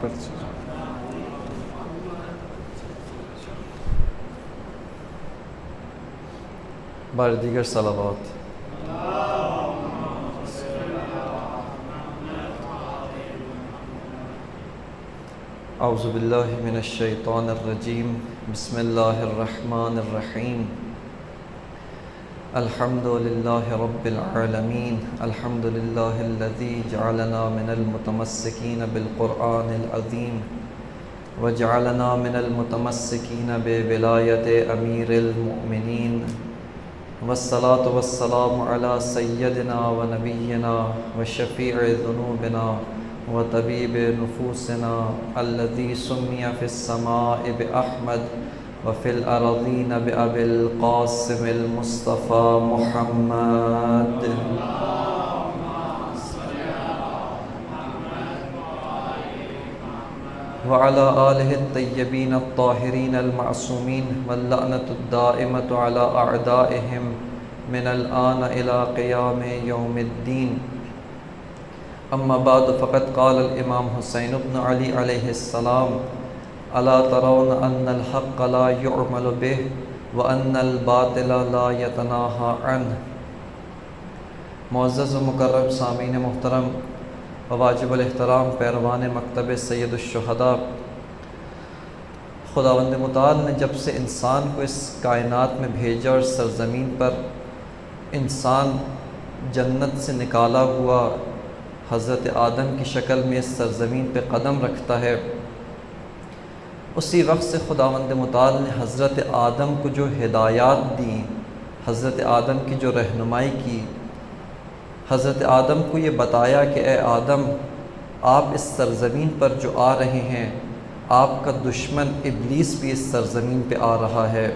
پڑھ بار دیگر صلوات. اعوذ باللہ من الشیطان الرجیم. بسم اللہ الرحمن الرحیم. الحمد للہ رب العالمین. الحمد للہ الذی جعلنا من المتمسکین بالقرآن العظیم وجعلنا من المتمسکین بولایت امیر المؤمنین. والصلاة والسلام علی سیدنا و نبینا و شفیع ذنوبنا و طبیب نفوسنا الذی سمی فی السماء بأحمد وفی الارضین بأبی القاسم المصطفى محمد. وعلى آلہ الطیبین الطاہرین المعصومین واللعنة الدائمة على اعدائهم من الآن الى قیام یوم الدین. اما بعد فقد قال الامام حسین بن علی علیہ السلام الا ترون ان الحق لا يعمل به وان الباطل لا يتناهى عنه. معزز و مکرم سامعین محترم و واجب الاحترام پیروان مکتب سید الشہداء، خداوند متعال نے جب سے انسان کو اس کائنات میں بھیجا اور سرزمین پر انسان جنت سے نکالا ہوا حضرت آدم کی شکل میں اس سرزمین پہ قدم رکھتا ہے، اسی وقت سے خداوند متعال نے حضرت آدم کو جو ہدایات دیں، حضرت آدم کی جو رہنمائی کی، حضرت آدم کو یہ بتایا کہ اے آدم، آپ اس سرزمین پر جو آ رہے ہیں، آپ کا دشمن ابلیس بھی اس سرزمین پہ آ رہا ہے،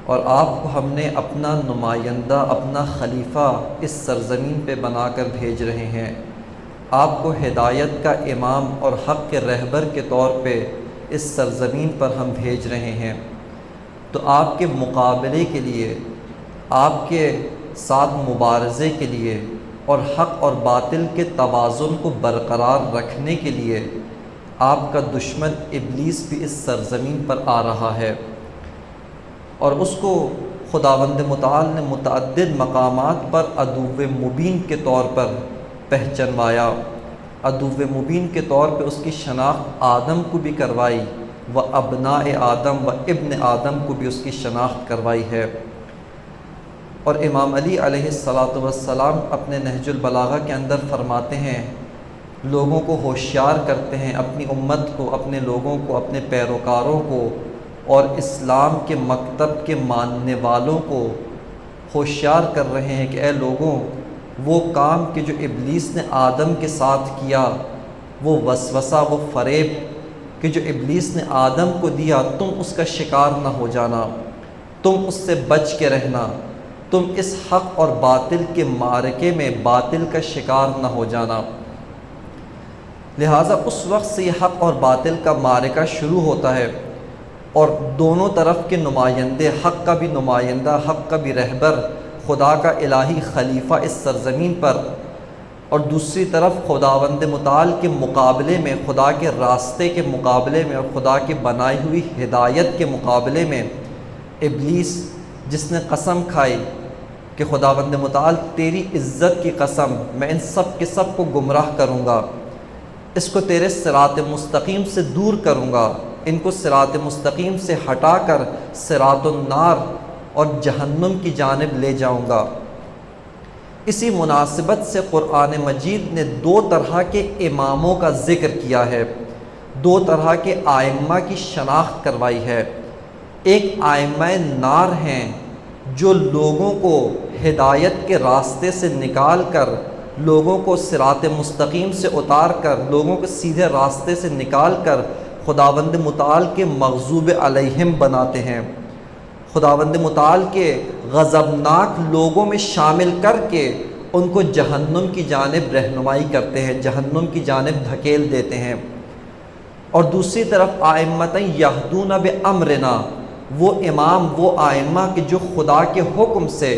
اور آپ کو ہم نے اپنا نمائندہ، اپنا خلیفہ اس سرزمین پہ بنا کر بھیج رہے ہیں، آپ کو ہدایت کا امام اور حق کے رہبر کے طور پہ اس سرزمین پر ہم بھیج رہے ہیں. تو آپ کے مقابلے کے لیے، آپ کے ساتھ مبارزے کے لیے اور حق اور باطل کے توازن کو برقرار رکھنے کے لیے آپ کا دشمن ابلیس بھی اس سرزمین پر آ رہا ہے، اور اس کو خداوند متعال نے متعدد مقامات پر عدو مبین کے طور پر پہچنوایا. عدو مبین کے طور پہ اس کی شناخت آدم کو بھی کروائی، و ابناء آدم و ابن آدم کو بھی اس کی شناخت کروائی ہے. اور امام علی علیہ السلام اپنے نہج البلاغہ کے اندر فرماتے ہیں، لوگوں کو ہوشیار کرتے ہیں، اپنی امت کو، اپنے لوگوں کو، اپنے پیروکاروں کو اور اسلام کے مکتب کے ماننے والوں کو ہوشیار کر رہے ہیں کہ اے لوگوں، وہ کام کہ جو ابلیس نے آدم کے ساتھ کیا، وہ وسوسہ، وہ فریب کہ جو ابلیس نے آدم کو دیا، تم اس کا شکار نہ ہو جانا، تم اس سے بچ کے رہنا، تم اس حق اور باطل کے معرکے میں باطل کا شکار نہ ہو جانا. لہٰذا اس وقت سے یہ حق اور باطل کا معرکہ شروع ہوتا ہے، اور دونوں طرف کے نمائندے، حق کا بھی نمائندہ، حق کا بھی رہبر، خدا کا الہی خلیفہ اس سرزمین پر، اور دوسری طرف خداوند متعال کے مقابلے میں، خدا کے راستے کے مقابلے میں اور خدا کی بنائی ہوئی ہدایت کے مقابلے میں ابلیس، جس نے قسم کھائی کہ خداوند متعال تیری عزت کی قسم، میں ان سب کے سب کو گمراہ کروں گا، اس کو تیرے صراط مستقیم سے دور کروں گا، ان کو صراط مستقیم سے ہٹا کر صراط النار اور جہنم کی جانب لے جاؤں گا. اسی مناسبت سے قرآن مجید نے دو طرح کے اماموں کا ذکر کیا ہے، دو طرح کے آئمہ کی شناخت کروائی ہے. ایک آئمہ نار ہیں جو لوگوں کو ہدایت کے راستے سے نکال کر، لوگوں کو صراط مستقیم سے اتار کر، لوگوں کو سیدھے راستے سے نکال کر خداوند متعال کے مغضوب علیہم بناتے ہیں، خداوند متعال کے غضبناک لوگوں میں شامل کر کے ان کو جہنم کی جانب رہنمائی کرتے ہیں، جہنم کی جانب دھکیل دیتے ہیں. اور دوسری طرف ائمۃ یہدون بامرنا، وہ امام، وہ ائمہ کہ جو خدا کے حکم سے،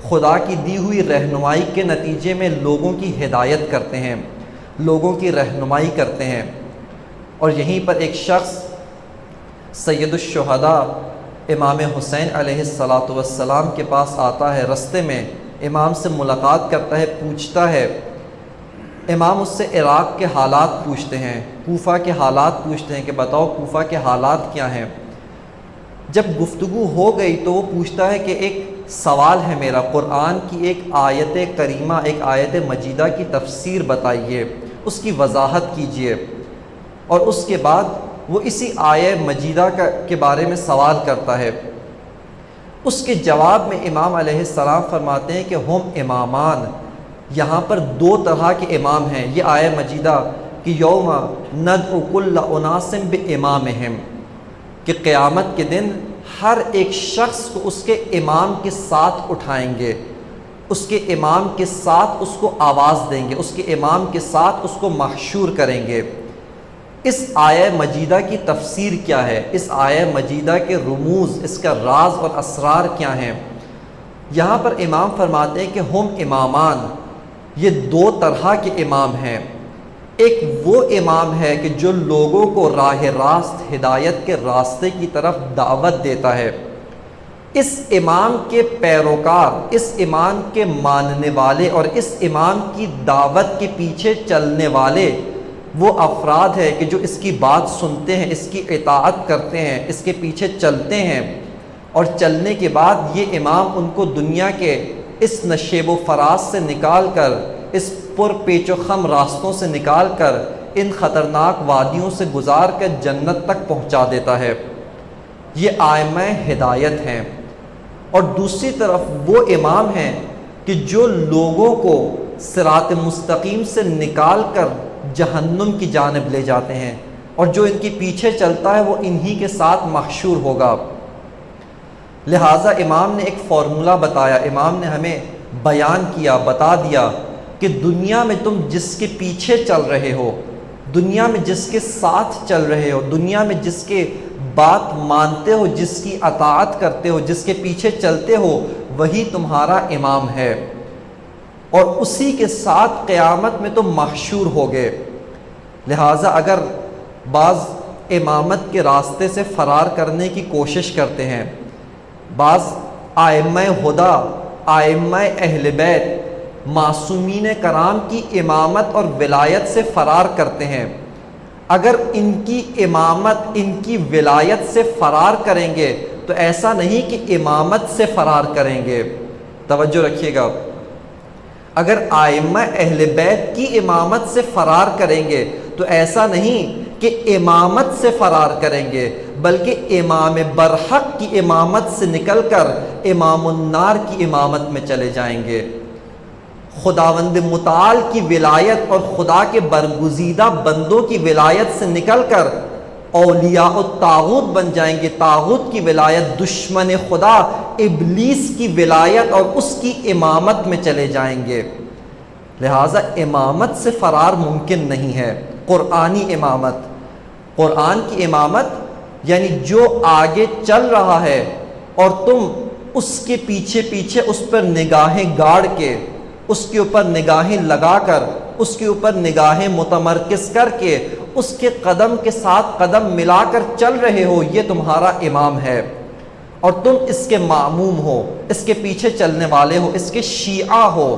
خدا کی دی ہوئی رہنمائی کے نتیجے میں لوگوں کی ہدایت کرتے ہیں، لوگوں کی رہنمائی کرتے ہیں. اور یہیں پر ایک شخص سید الشہداء امام حسین علیہ السلام کے پاس آتا ہے، رستے میں امام سے ملاقات کرتا ہے، پوچھتا ہے، امام اس سے عراق کے حالات پوچھتے ہیں، کوفہ کے حالات پوچھتے ہیں کہ بتاؤ کوفہ کے حالات کیا ہیں۔ جب گفتگو ہو گئی تو وہ پوچھتا ہے کہ ایک سوال ہے میرا، قرآن کی ایک آیت کریمہ، ایک آیت مجیدہ کی تفسیر بتائیے، اس کی وضاحت کیجئے۔ اور اس کے بعد وہ اسی آیت مجیدہ کے بارے میں سوال کرتا ہے۔ اس کے جواب میں امام علیہ السلام فرماتے ہیں کہ ہم امامان، یہاں پر دو طرح کے امام ہیں۔ یہ آیت مجیدہ کہ یوم ندعو کل اناس بامامہم، کہ قیامت کے دن ہر ایک شخص کو اس کے امام کے ساتھ اٹھائیں گے، اس کے امام کے ساتھ اس کو آواز دیں گے، اس کے امام کے ساتھ اس کو محشور کریں گے۔ اس آیت مجیدہ کی تفسیر کیا ہے؟ اس آیت مجیدہ کے رموز، اس کا راز اور اسرار کیا ہیں؟ یہاں پر امام فرماتے ہیں کہ ہم امامان، یہ دو طرح کے امام ہیں۔ ایک وہ امام ہے کہ جو لوگوں کو راہ راست، ہدایت کے راستے کی طرف دعوت دیتا ہے۔ اس امام کے پیروکار، اس امام کے ماننے والے اور اس امام کی دعوت کے پیچھے چلنے والے وہ افراد ہیں کہ جو اس کی بات سنتے ہیں، اس کی اطاعت کرتے ہیں، اس کے پیچھے چلتے ہیں، اور چلنے کے بعد یہ امام ان کو دنیا کے اس نشیب و فراز سے نکال کر، اس پر پیچ و خم راستوں سے نکال کر، ان خطرناک وادیوں سے گزار کر جنت تک پہنچا دیتا ہے۔ یہ آئمہ ہدایت ہیں۔ اور دوسری طرف وہ امام ہیں کہ جو لوگوں کو صراط مستقیم سے نکال کر جہنم کی جانب لے جاتے ہیں، اور جو ان کے پیچھے چلتا ہے وہ انہی کے ساتھ محشور ہوگا۔ لہٰذا امام نے ایک فارمولہ بتایا، امام نے ہمیں بیان کیا، بتا دیا کہ دنیا میں تم جس کے پیچھے چل رہے ہو، دنیا میں جس کے ساتھ چل رہے ہو، دنیا میں جس کے بات مانتے ہو، جس کی اطاعت کرتے ہو، جس کے پیچھے چلتے ہو، وہی تمہارا امام ہے، اور اسی کے ساتھ قیامت میں تم محشور ہوگے۔ لہٰذا اگر بعض امامت کے راستے سے فرار کرنے کی کوشش کرتے ہیں، بعض ائمہ ہدیٰ، ائمہ اہل بیت، معصومین کرام کی امامت اور ولایت سے فرار کرتے ہیں، اگر ان کی امامت، ان کی ولایت سے فرار کریں گے تو ایسا نہیں کہ امامت سے فرار کریں گے۔ توجہ رکھیے گا، اگر ائمہ اہل بیت کی امامت سے فرار کریں گے تو ایسا نہیں کہ امامت سے فرار کریں گے، بلکہ امام برحق کی امامت سے نکل کر امام النار کی امامت میں چلے جائیں گے۔ خداوند متعال کی ولایت اور خدا کے برگزیدہ بندوں کی ولایت سے نکل کر اولیاء الطاغوت بن جائیں گے، طاغوت کی ولایت، دشمن خدا ابلیس کی ولایت اور اس کی امامت میں چلے جائیں گے۔ لہٰذا امامت سے فرار ممکن نہیں ہے۔ قرآنی امامت، قرآن کی امامت یعنی جو آگے چل رہا ہے اور تم اس کے پیچھے پیچھے اس پر نگاہیں گاڑ کے، اس کے اوپر نگاہیں لگا کر، اس کے اوپر نگاہیں متمرکز کر کے، اس کے قدم کے ساتھ قدم ملا کر چل رہے ہو، یہ تمہارا امام ہے، اور تم اس کے ماموم ہو، اس کے پیچھے چلنے والے ہو، اس کے شیعہ ہو۔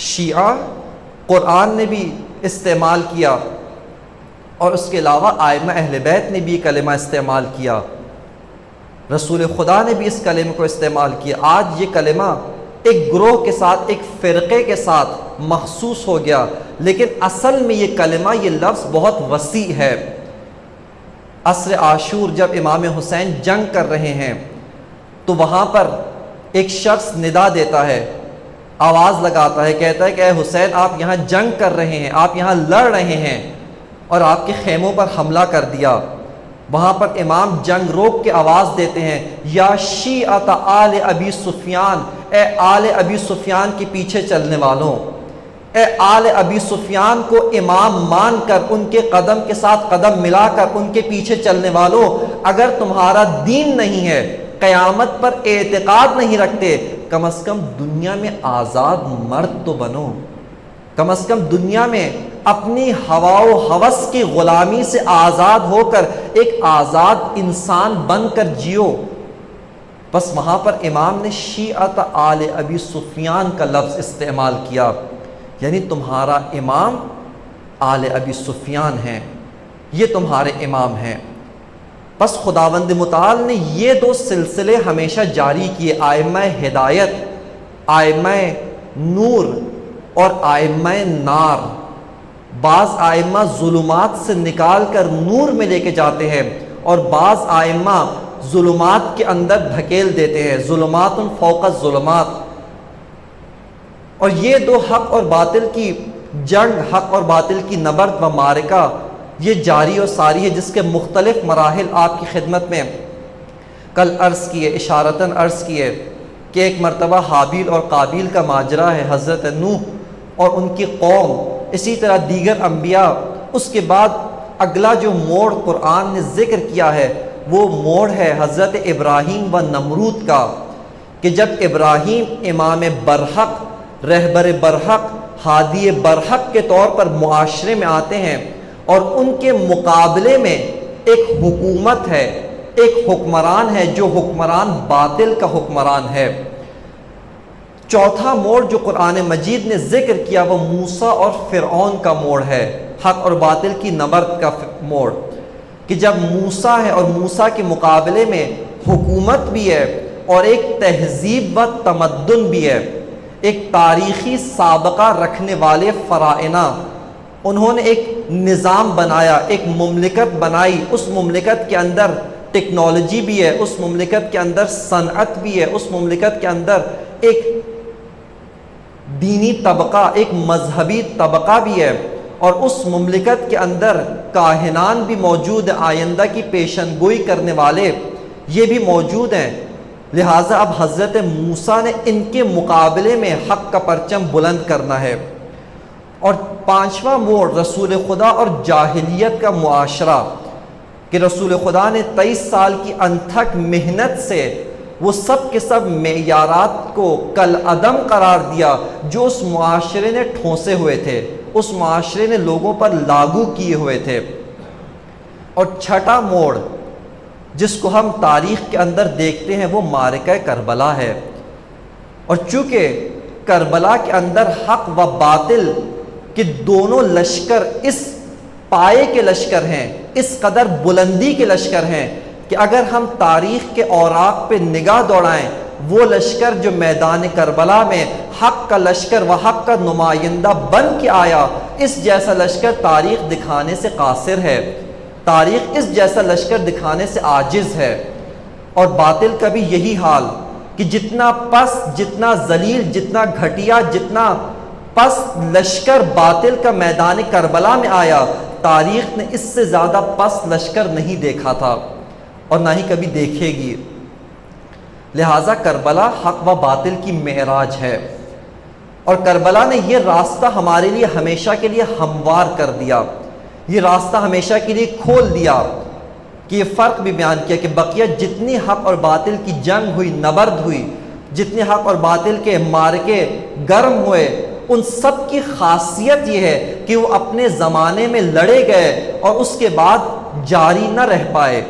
شیعہ قرآن نے بھی استعمال کیا، اور اس کے علاوہ ائمہ اہل بیت نے بھی کلمہ استعمال کیا، رسول خدا نے بھی اس کلمے کو استعمال کیا۔ آج یہ کلمہ ایک گروہ کے ساتھ، ایک فرقے کے ساتھ مخصوص ہو گیا، لیکن اصل میں یہ کلمہ، یہ لفظ بہت وسیع ہے۔ عصر عاشور جب امام حسین جنگ کر رہے ہیں تو وہاں پر ایک شخص ندا دیتا ہے، آواز لگاتا ہے، کہتا ہے کہ اے حسین، آپ یہاں جنگ کر رہے ہیں، آپ یہاں لڑ رہے ہیں، اور آپ کے خیموں پر حملہ کر دیا۔ وہاں پر امام جنگ روک کے آواز دیتے ہیں، یا شیعۃ آل ابی سفیان، اے آل ابی سفیان کے پیچھے چلنے والوں، اے آل ابی سفیان کو امام مان کر، ان کے قدم کے ساتھ قدم ملا کر ان کے پیچھے چلنے والوں، اگر تمہارا دین نہیں ہے، قیامت پر اعتقاد نہیں رکھتے، کم از کم دنیا میں آزاد مرد تو بنو، کم از کم دنیا میں اپنی ہوا و ہوس کی غلامی سے آزاد ہو کر ایک آزاد انسان بن کر جیو۔ بس وہاں پر امام نے شیعت آل ابی سفیان کا لفظ استعمال کیا، یعنی تمہارا امام آل ابی سفیان ہیں، یہ تمہارے امام ہیں۔ بس خداوند متعال نے یہ دو سلسلے ہمیشہ جاری کیے، آئمہ ہدایت، آئمہ نور اور آئمہ نار۔ بعض آئمہ ظلمات سے نکال کر نور میں لے کے جاتے ہیں، اور بعض آئمہ ظلمات کے اندر دھکیل دیتے ہیں، ظلمات فوق الظلمات۔ اور یہ دو حق اور باطل کی جنگ، حق اور باطل کی نبرد و معرکہ یہ جاری و ساری ہے، جس کے مختلف مراحل آپ کی خدمت میں کل عرض کیے، اشارتاً عرض کیے کہ ایک مرتبہ حابیل اور قابیل کا ماجرا ہے، حضرت نوح اور ان کی قوم، اسی طرح دیگر انبیاء۔ اس کے بعد اگلا جو موڑ قرآن نے ذکر کیا ہے وہ موڑ ہے حضرت ابراہیم و نمرود کا، کہ جب ابراہیم امام برحق، رہبر برحق، ہادی برحق کے طور پر معاشرے میں آتے ہیں، اور ان کے مقابلے میں ایک حکومت ہے، ایک حکمران ہے جو حکمران باطل کا حکمران ہے۔ چوتھا موڑ جو قرآن مجید نے ذکر کیا وہ موسیٰ اور فرعون کا موڑ ہے، حق اور باطل کی نبرد کا موڑ، کہ جب موسیٰ ہے اور موسیٰ کے مقابلے میں حکومت بھی ہے اور ایک تہذیب و تمدن بھی ہے، ایک تاریخی سابقہ رکھنے والے فرائض، انہوں نے ایک نظام بنایا، ایک مملکت بنائی، اس مملکت کے اندر ٹیکنالوجی بھی ہے، اس مملکت کے اندر صنعت بھی ہے، اس مملکت کے اندر ایک دینی طبقہ، ایک مذہبی طبقہ بھی ہے، اور اس مملکت کے اندر کاہنان بھی موجود ہیں، آئندہ کی پیشن گوئی کرنے والے یہ بھی موجود ہیں۔ لہٰذا اب حضرت موسیٰ نے ان کے مقابلے میں حق کا پرچم بلند کرنا ہے۔ اور پانچواں موڑ رسول خدا اور جاہلیت کا معاشرہ، کہ رسول خدا نے 23 سال کی انتھک محنت سے وہ سب کے سب معیارات کو کل عدم قرار دیا جو اس معاشرے نے ٹھونسے ہوئے تھے، اس معاشرے نے لوگوں پر لاگو کیے ہوئے تھے۔ اور چھٹا موڑ جس کو ہم تاریخ کے اندر دیکھتے ہیں وہ معرکہ کربلا ہے، اور چونکہ کربلا کے اندر حق و باطل کہ دونوں لشکر اس پائے کے لشکر ہیں، اس قدر بلندی کے لشکر ہیں کہ اگر ہم تاریخ کے اوراق پہ نگاہ دوڑائیں، وہ لشکر جو میدان کربلا میں حق کا لشکر و حق کا نمائندہ بن کے آیا، اس جیسا لشکر تاریخ دکھانے سے قاصر ہے، تاریخ اس جیسا لشکر دکھانے سے عاجز ہے۔ اور باطل کا بھی یہی حال کہ جتنا پس، جتنا ذلیل، جتنا گھٹیا، جتنا پس لشکر باطل کا میدان کربلا میں آیا، تاریخ نے اس سے زیادہ پس لشکر نہیں دیکھا تھا اور نہ ہی کبھی دیکھے گی۔ لہٰذا کربلا حق و باطل کی معراج ہے، اور کربلا نے یہ راستہ ہمارے لیے ہمیشہ کے لیے ہموار کر دیا، یہ راستہ ہمیشہ کے لیے کھول دیا، کہ یہ فرق بھی بیان کیا کہ بقیہ جتنی حق اور باطل کی جنگ ہوئی، نبرد ہوئی، جتنے حق اور باطل کے معرکے گرم ہوئے، ان سب کی خاصیت یہ ہے کہ وہ اپنے زمانے میں لڑے گئے اور اس کے بعد جاری نہ رہ پائے۔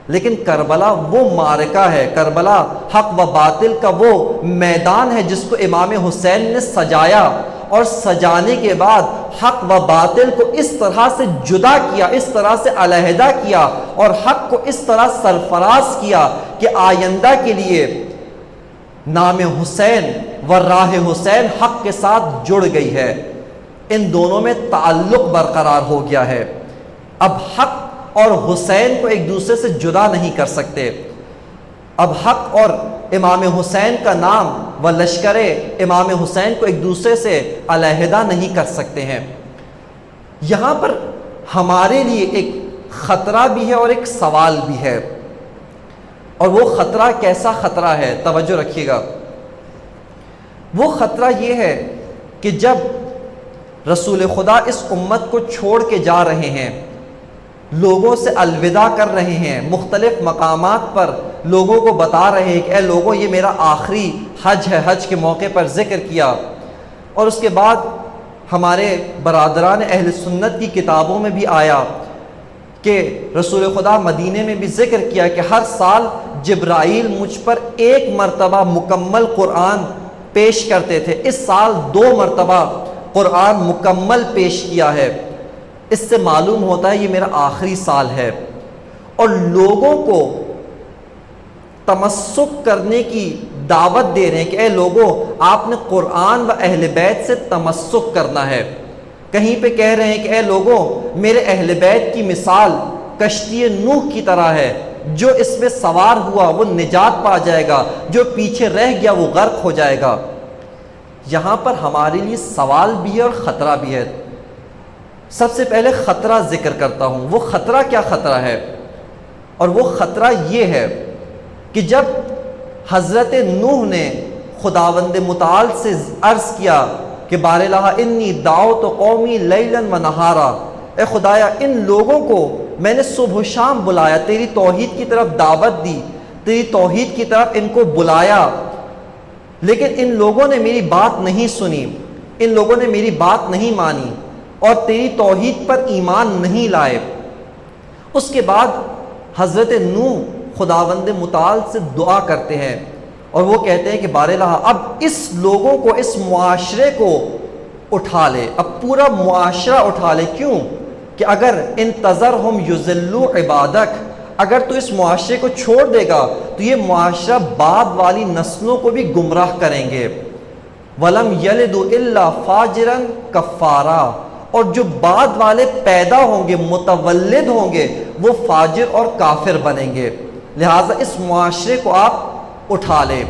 لیکن کربلا وہ معرکہ ہے، کربلا حق و باطل کا وہ میدان ہے جس کو امام حسین نے سجایا، اور سجانے کے بعد حق و باطل کو اس طرح سے جدا کیا، اس طرح سے علیحدہ کیا، اور حق کو اس طرح سرفراز کیا کہ آئندہ کے لیے نام حسین و راہ حسین حق کے ساتھ جڑ گئی ہے، ان دونوں میں تعلق برقرار ہو گیا ہے۔ اب حق اور حسین کو ایک دوسرے سے جدا نہیں کر سکتے، اب حق اور امام حسین کا نام و لشکر امام حسین کو ایک دوسرے سے علیحدہ نہیں کر سکتے ہیں۔ یہاں پر ہمارے لیے ایک خطرہ بھی ہے اور ایک سوال بھی ہے، اور وہ خطرہ کیسا خطرہ ہے، توجہ رکھیے گا۔ وہ خطرہ یہ ہے کہ جب رسول خدا اس امت کو چھوڑ کے جا رہے ہیں، لوگوں سے الوداع کر رہے ہیں، مختلف مقامات پر لوگوں کو بتا رہے ہیں کہ اے لوگوں یہ میرا آخری حج ہے، حج کے موقع پر ذکر کیا، اور اس کے بعد ہمارے برادران اہل سنت کی کتابوں میں بھی آیا کہ رسول خدا مدینے میں بھی ذکر کیا کہ ہر سال جبرائیل مجھ پر 1 مرتبہ مکمل قرآن پیش کرتے تھے، اس سال 2 مرتبہ قرآن مکمل پیش کیا ہے۔ اس سے معلوم ہوتا ہے یہ میرا آخری سال ہے، اور لوگوں کو تمسک کرنے کی دعوت دے رہے ہیں کہ اے لوگوں، آپ نے قرآن و اہل بیت سے تمسک کرنا ہے۔ کہیں پہ کہہ رہے ہیں کہ اے لوگوں، میرے اہل بیت کی مثال کشتی نوح کی طرح ہے، جو اس میں سوار ہوا وہ نجات پا جائے گا، جو پیچھے رہ گیا وہ غرق ہو جائے گا۔ یہاں پر ہمارے لیے سوال بھی ہے اور خطرہ بھی ہے۔ سب سے پہلے خطرہ ذکر کرتا ہوں۔ وہ خطرہ کیا خطرہ ہے؟ اور وہ خطرہ یہ ہے کہ جب حضرت نوح نے خداوند متعال سے عرض کیا کہ بار الہ انی دعوت قومی لیلا و نہارا، اے خدایا ان لوگوں کو میں نے صبح و شام بلایا، تیری توحید کی طرف دعوت دی، تیری توحید کی طرف ان کو بلایا، لیکن ان لوگوں نے میری بات نہیں سنی، ان لوگوں نے میری بات نہیں مانی اور تیری توحید پر ایمان نہیں لائے۔ اس کے بعد حضرت نوح خداوند متعال سے دعا کرتے ہیں اور وہ کہتے ہیں کہ بار الہ اب اس لوگوں کو، اس معاشرے کو اٹھا لے، اب پورا معاشرہ اٹھا لے۔ کیوں؟ کہ اگر انتظرہم یضلوا عبادک، اگر تو اس معاشرے کو چھوڑ دے گا تو یہ معاشرہ بعد والی نسلوں کو بھی گمراہ کریں گے۔ وَلَمْ يَلِدُوا إِلَّا فَاجِرًا كَفَّارًا، اور جو بعد والے پیدا ہوں گے، متولد ہوں گے، وہ فاجر اور کافر بنیں گے، لہٰذا اس معاشرے کو آپ اٹھا لیں۔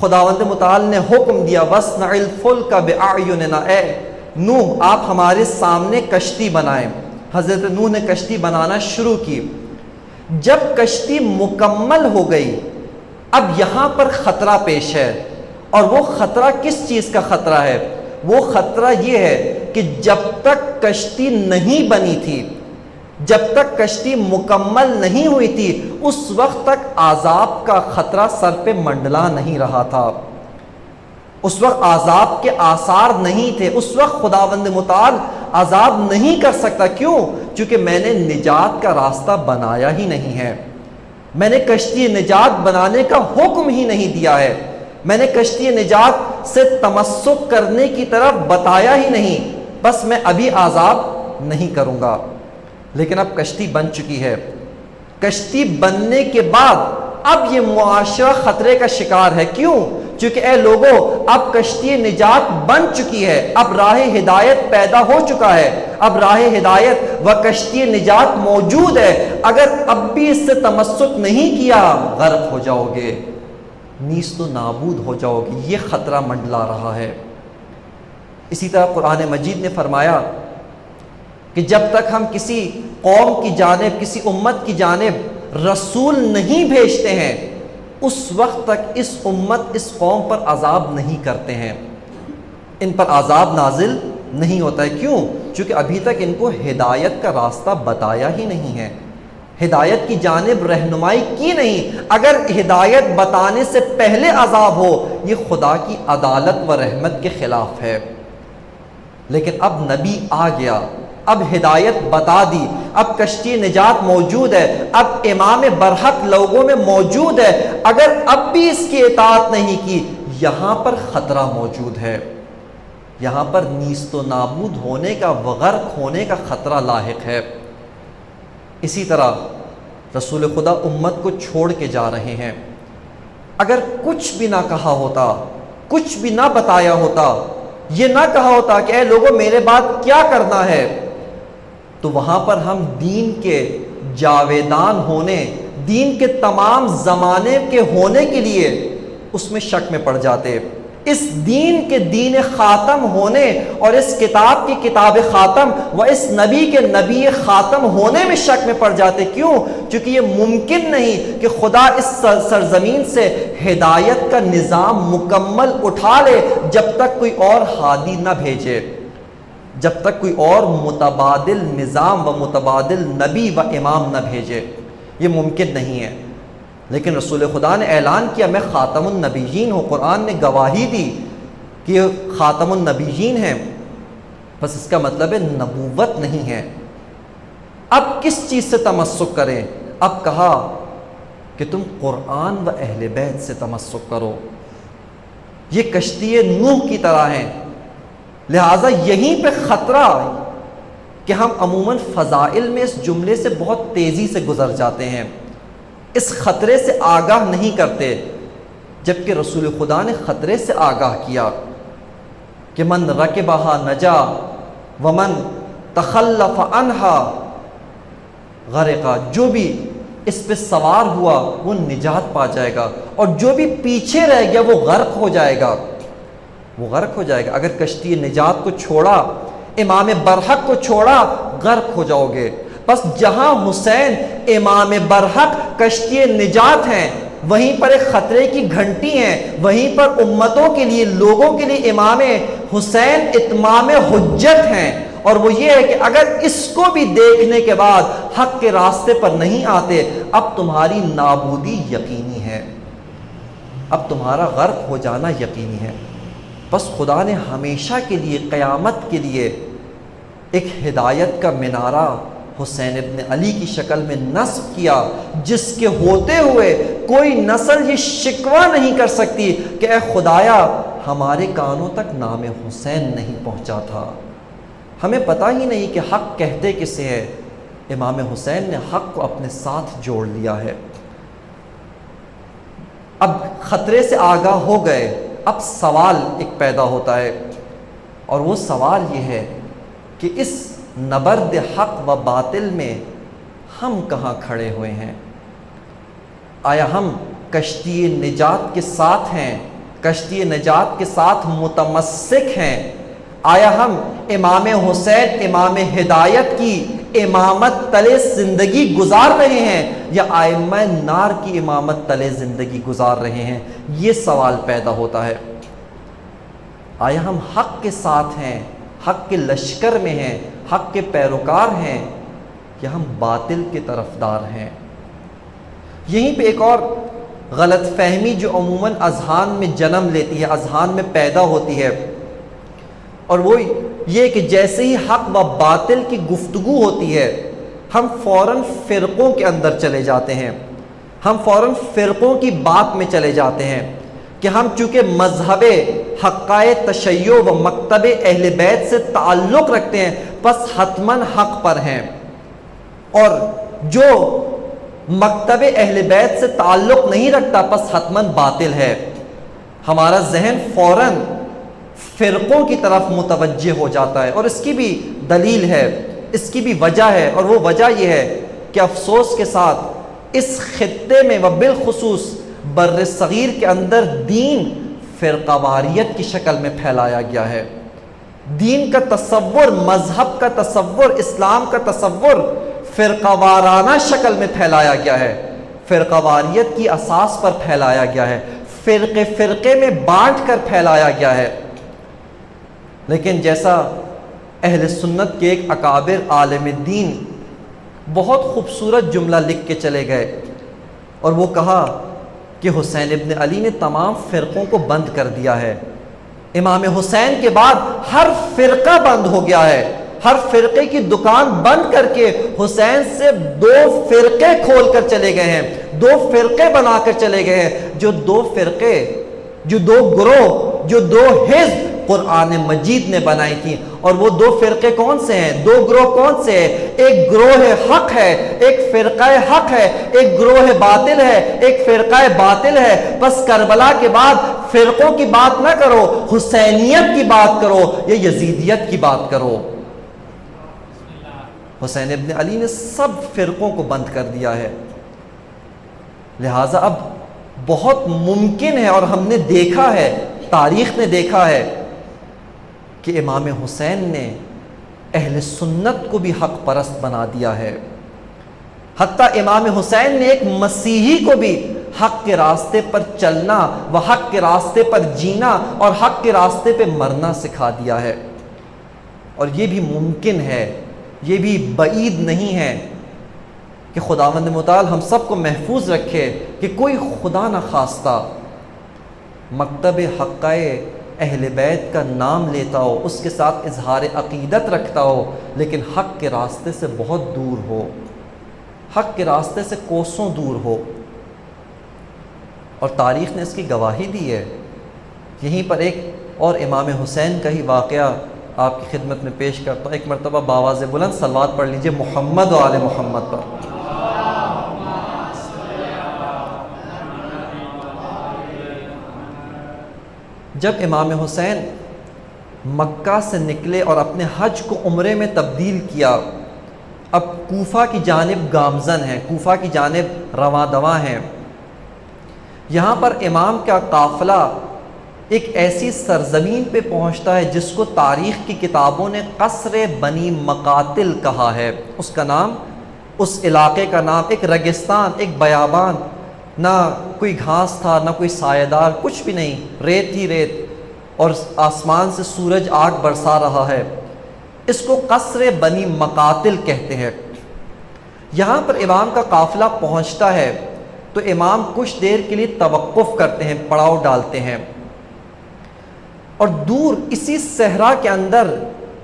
خداوند متعال نے حکم دیا وَاصْنَعِ الْفُلْكَ بِأَعْيُنِنَا، اے نوح آپ ہمارے سامنے کشتی بنائیں۔ حضرت نوح نے کشتی بنانا شروع کی۔ جب کشتی مکمل ہو گئی، اب یہاں پر خطرہ پیش ہے، اور وہ خطرہ کس چیز کا خطرہ ہے؟ وہ خطرہ یہ ہے کہ جب تک کشتی نہیں بنی تھی، جب تک کشتی مکمل نہیں ہوئی تھی، اس وقت تک عذاب کا خطرہ سر پہ منڈلا نہیں رہا تھا، اس وقت عذاب کے آثار نہیں تھے، اس وقت خداوند متعال عذاب نہیں کر سکتا۔ کیوں؟ چونکہ میں نے نجات کا راستہ بنایا ہی نہیں ہے، میں نے کشتی نجات بنانے کا حکم ہی نہیں دیا ہے، میں نے کشتی نجات سے تمسک کرنے کی طرف بتایا ہی نہیں، بس میں ابھی عذاب نہیں کروں گا۔ لیکن اب کشتی بن چکی ہے، کشتی بننے کے بعد اب یہ معاشرہ خطرے کا شکار ہے۔ کیوں؟ چونکہ اے لوگوں، اب کشتی نجات بن چکی ہے، اب راہ ہدایت پیدا ہو چکا ہے، اب راہ ہدایت و کشتی نجات موجود ہے، اگر اب بھی اس سے تمسک نہیں کیا غرق ہو جاؤ گے، نیست و نابود ہو جاؤ گے۔ یہ خطرہ منڈلا رہا ہے۔ اسی طرح قرآن مجید نے فرمایا کہ جب تک ہم کسی قوم کی جانب، کسی امت کی جانب رسول نہیں بھیجتے ہیں، اس وقت تک اس امت، اس قوم پر عذاب نہیں کرتے ہیں، ان پر عذاب نازل نہیں ہوتا ہے۔ کیوں؟ چونکہ ابھی تک ان کو ہدایت کا راستہ بتایا ہی نہیں ہے، ہدایت کی جانب رہنمائی کی نہیں۔ اگر ہدایت بتانے سے پہلے عذاب ہو، یہ خدا کی عدالت و رحمت کے خلاف ہے۔ لیکن اب نبی آ گیا، اب ہدایت بتا دی، اب کشتی نجات موجود ہے، اب امام برحق لوگوں میں موجود ہے، اگر اب بھی اس کی اطاعت نہیں کی، یہاں پر خطرہ موجود ہے، یہاں پر نیست و نابود ہونے کا، غرق ہونے کا خطرہ لاحق ہے۔ اسی طرح رسول خدا امت کو چھوڑ کے جا رہے ہیں، اگر کچھ بھی نہ کہا ہوتا، کچھ بھی نہ بتایا ہوتا، یہ نہ کہا ہوتا کہ اے لوگوں میرے بعد کیا کرنا ہے، تو وہاں پر ہم دین کے جاویدان ہونے، دین کے تمام زمانے کے ہونے کے لیے اس میں شک میں پڑ جاتے، اس دین کے دین خاتم ہونے اور اس کتاب کی کتاب خاتم و اس نبی کے نبی خاتم ہونے میں شک میں پڑ جاتے۔ کیوں؟ چونکہ یہ ممکن نہیں کہ خدا اس سرزمین سے ہدایت کا نظام مکمل اٹھا لے جب تک کوئی اور ہادی نہ بھیجے، جب تک کوئی اور متبادل نظام و متبادل نبی و امام نہ بھیجے، یہ ممکن نہیں ہے۔ لیکن رسول خدا نے اعلان کیا میں خاتم النبیین ہوں، قرآن نے گواہی دی کہ یہ خاتم النبیین ہیں، بس اس کا مطلب ہے نبوت نہیں ہے۔ اب کس چیز سے تمسک کریں؟ اب کہا کہ تم قرآن و اہل بیت سے تمسک کرو، یہ کشتی نوح کی طرح ہیں۔ لہٰذا یہیں پہ خطرہ کہ ہم عموماً فضائل میں اس جملے سے بہت تیزی سے گزر جاتے ہیں، اس خطرے سے آگاہ نہیں کرتے، جبکہ رسول خدا نے خطرے سے آگاہ کیا کہ من رکبہا نجا ومن تخلف عنہا غرقا، جو بھی اس پہ سوار ہوا وہ نجات پا جائے گا، اور جو بھی پیچھے رہ گیا وہ غرق ہو جائے گا، وہ غرق ہو جائے گا۔ اگر کشتی نجات کو چھوڑا، امام برحق کو چھوڑا، غرق ہو جاؤ گے۔ بس جہاں حسین امام برحق کشتی نجات ہیں، وہیں پر ایک خطرے کی گھنٹی ہیں، وہیں پر امتوں کے لیے، لوگوں کے لیے امام حسین اتمام حجت ہیں، اور وہ یہ ہے کہ اگر اس کو بھی دیکھنے کے بعد حق کے راستے پر نہیں آتے، اب تمہاری نابودی یقینی ہے، اب تمہارا غرق ہو جانا یقینی ہے۔ بس خدا نے ہمیشہ کے لیے، قیامت کے لیے ایک ہدایت کا منارہ حسین ابن علی کی شکل میں نصب کیا، جس کے ہوتے ہوئے کوئی نسل یہ شکوہ نہیں کر سکتی کہ اے خدایا ہمارے کانوں تک نام حسین نہیں پہنچا تھا، ہمیں پتہ ہی نہیں کہ حق کہتے کسے ہے۔ امام حسین نے حق کو اپنے ساتھ جوڑ لیا ہے۔ اب خطرے سے آگاہ ہو گئے، اب سوال ایک پیدا ہوتا ہے، اور وہ سوال یہ ہے کہ اس نبرد حق و باطل میں ہم کہاں کھڑے ہوئے ہیں؟ آیا ہم کشتی نجات کے ساتھ ہیں، کشتی نجات کے ساتھ متمسک ہیں؟ آیا ہم امام حسین امام ہدایت کی امامت تلے زندگی گزار رہے ہیں، یا ائمہ نار کی امامت تلے زندگی گزار رہے ہیں؟ یہ سوال پیدا ہوتا ہے۔ آیا ہم حق کے ساتھ ہیں، حق کے لشکر میں ہیں، حق کے پیروکار ہیں، یا ہم باطل کے طرفدار ہیں؟ یہیں پہ ایک اور غلط فہمی جو عموماً اذہان میں جنم لیتی ہے، اذہان میں پیدا ہوتی ہے، اور وہ یہ کہ جیسے ہی حق و باطل کی گفتگو ہوتی ہے، ہم فوراً فرقوں کے اندر چلے جاتے ہیں، ہم فوراً فرقوں کی بات میں چلے جاتے ہیں کہ ہم چونکہ مذہب حقائے تشیع و مکتب اہل بیت سے تعلق رکھتے ہیں، بس حتماً حق پر ہیں، اور جو مکتب اہل بیت سے تعلق نہیں رکھتا بس حتماً باطل ہے۔ ہمارا ذہن فوراً فرقوں کی طرف متوجہ ہو جاتا ہے، اور اس کی بھی دلیل ہے، اس کی بھی وجہ ہے، اور وہ وجہ یہ ہے کہ افسوس کے ساتھ اس خطے میں و بالخصوص بر صغیر کے اندر دین فرقہ واریت کی شکل میں پھیلایا گیا ہے۔ دین کا تصور، مذہب کا تصور، اسلام کا تصور فرقہ وارانہ شکل میں پھیلایا گیا ہے، فرقہ واریت کی اساس پر پھیلایا گیا ہے، فرقے فرقے میں بانٹ کر پھیلایا گیا ہے۔ لیکن جیسا اہل سنت کے ایک اکابر عالم دین بہت خوبصورت جملہ لکھ کے چلے گئے، اور وہ کہا کہ حسین ابن علی نے تمام فرقوں کو بند کر دیا ہے، امام حسین کے بعد ہر فرقہ بند ہو گیا ہے، ہر فرقے کی دکان بند کر کے حسین سے 2 فرقے کھول کر چلے گئے ہیں، 2 فرقے بنا کر چلے گئے ہیں، جو 2 فرقے، جو 2 گروہ، جو 2 حزب قرآن مجید نے بنائی تھی۔ اور وہ 2 فرقے کون سے ہیں؟ 2 گروہ کون سے ہیں؟ ایک گروہ حق ہے، ایک فرقہ حق ہے، ایک گروہ باطل ہے، ایک فرقہ باطل ہے۔ بس کربلا کے بعد فرقوں کی بات نہ کرو، حسینیت کی بات کرو یا یزیدیت کی بات کرو۔ حسین ابن علی نے سب فرقوں کو بند کر دیا ہے۔ لہٰذا اب بہت ممکن ہے، اور ہم نے دیکھا ہے، تاریخ نے دیکھا ہے کہ امام حسین نے اہل سنت کو بھی حق پرست بنا دیا ہے، حتیٰ امام حسین نے ایک مسیحی کو بھی حق کے راستے پر چلنا و حق کے راستے پر جینا اور حق کے راستے پہ مرنا سکھا دیا ہے۔ اور یہ بھی ممکن ہے، یہ بھی بعید نہیں ہے کہ خداوند متعال ہم سب کو محفوظ رکھے کہ کوئی خدا نہ خواستہ مکتب حقائے اہل بیت کا نام لیتا ہو، اس کے ساتھ اظہار عقیدت رکھتا ہو، لیکن حق کے راستے سے بہت دور ہو، حق کے راستے سے کوسوں دور ہو۔ اور تاریخ نے اس کی گواہی دی ہے۔ یہیں پر ایک اور امام حسین کا ہی واقعہ آپ کی خدمت میں پیش کرتا ہوں۔ ایک مرتبہ باواز بلند صلوات پڑھ لیجئے محمد و آل محمد پر۔ جب امام حسین مکہ سے نکلے اور اپنے حج کو عمرے میں تبدیل کیا، اب کوفہ کی جانب گامزن ہیں، کوفہ کی جانب رواں دواں ہیں۔ یہاں پر امام کا قافلہ ایک ایسی سرزمین پہ پہنچتا ہے جس کو تاریخ کی کتابوں نے قصر بنی مقاتل کہا ہے۔ اس کا نام، اس علاقے کا نام، ایک ریگستان، ایک بیابان، نہ کوئی گھاس تھا، نہ کوئی سایہ دار، کچھ بھی نہیں، ریت ہی ریت، اور آسمان سے سورج آگ برسا رہا ہے۔ اس کو قصر بنی مقاتل کہتے ہیں۔ یہاں پر امام کا قافلہ پہنچتا ہے تو امام کچھ دیر کے لیے توقف کرتے ہیں، پڑاؤ ڈالتے ہیں، اور دور اسی صحرا کے اندر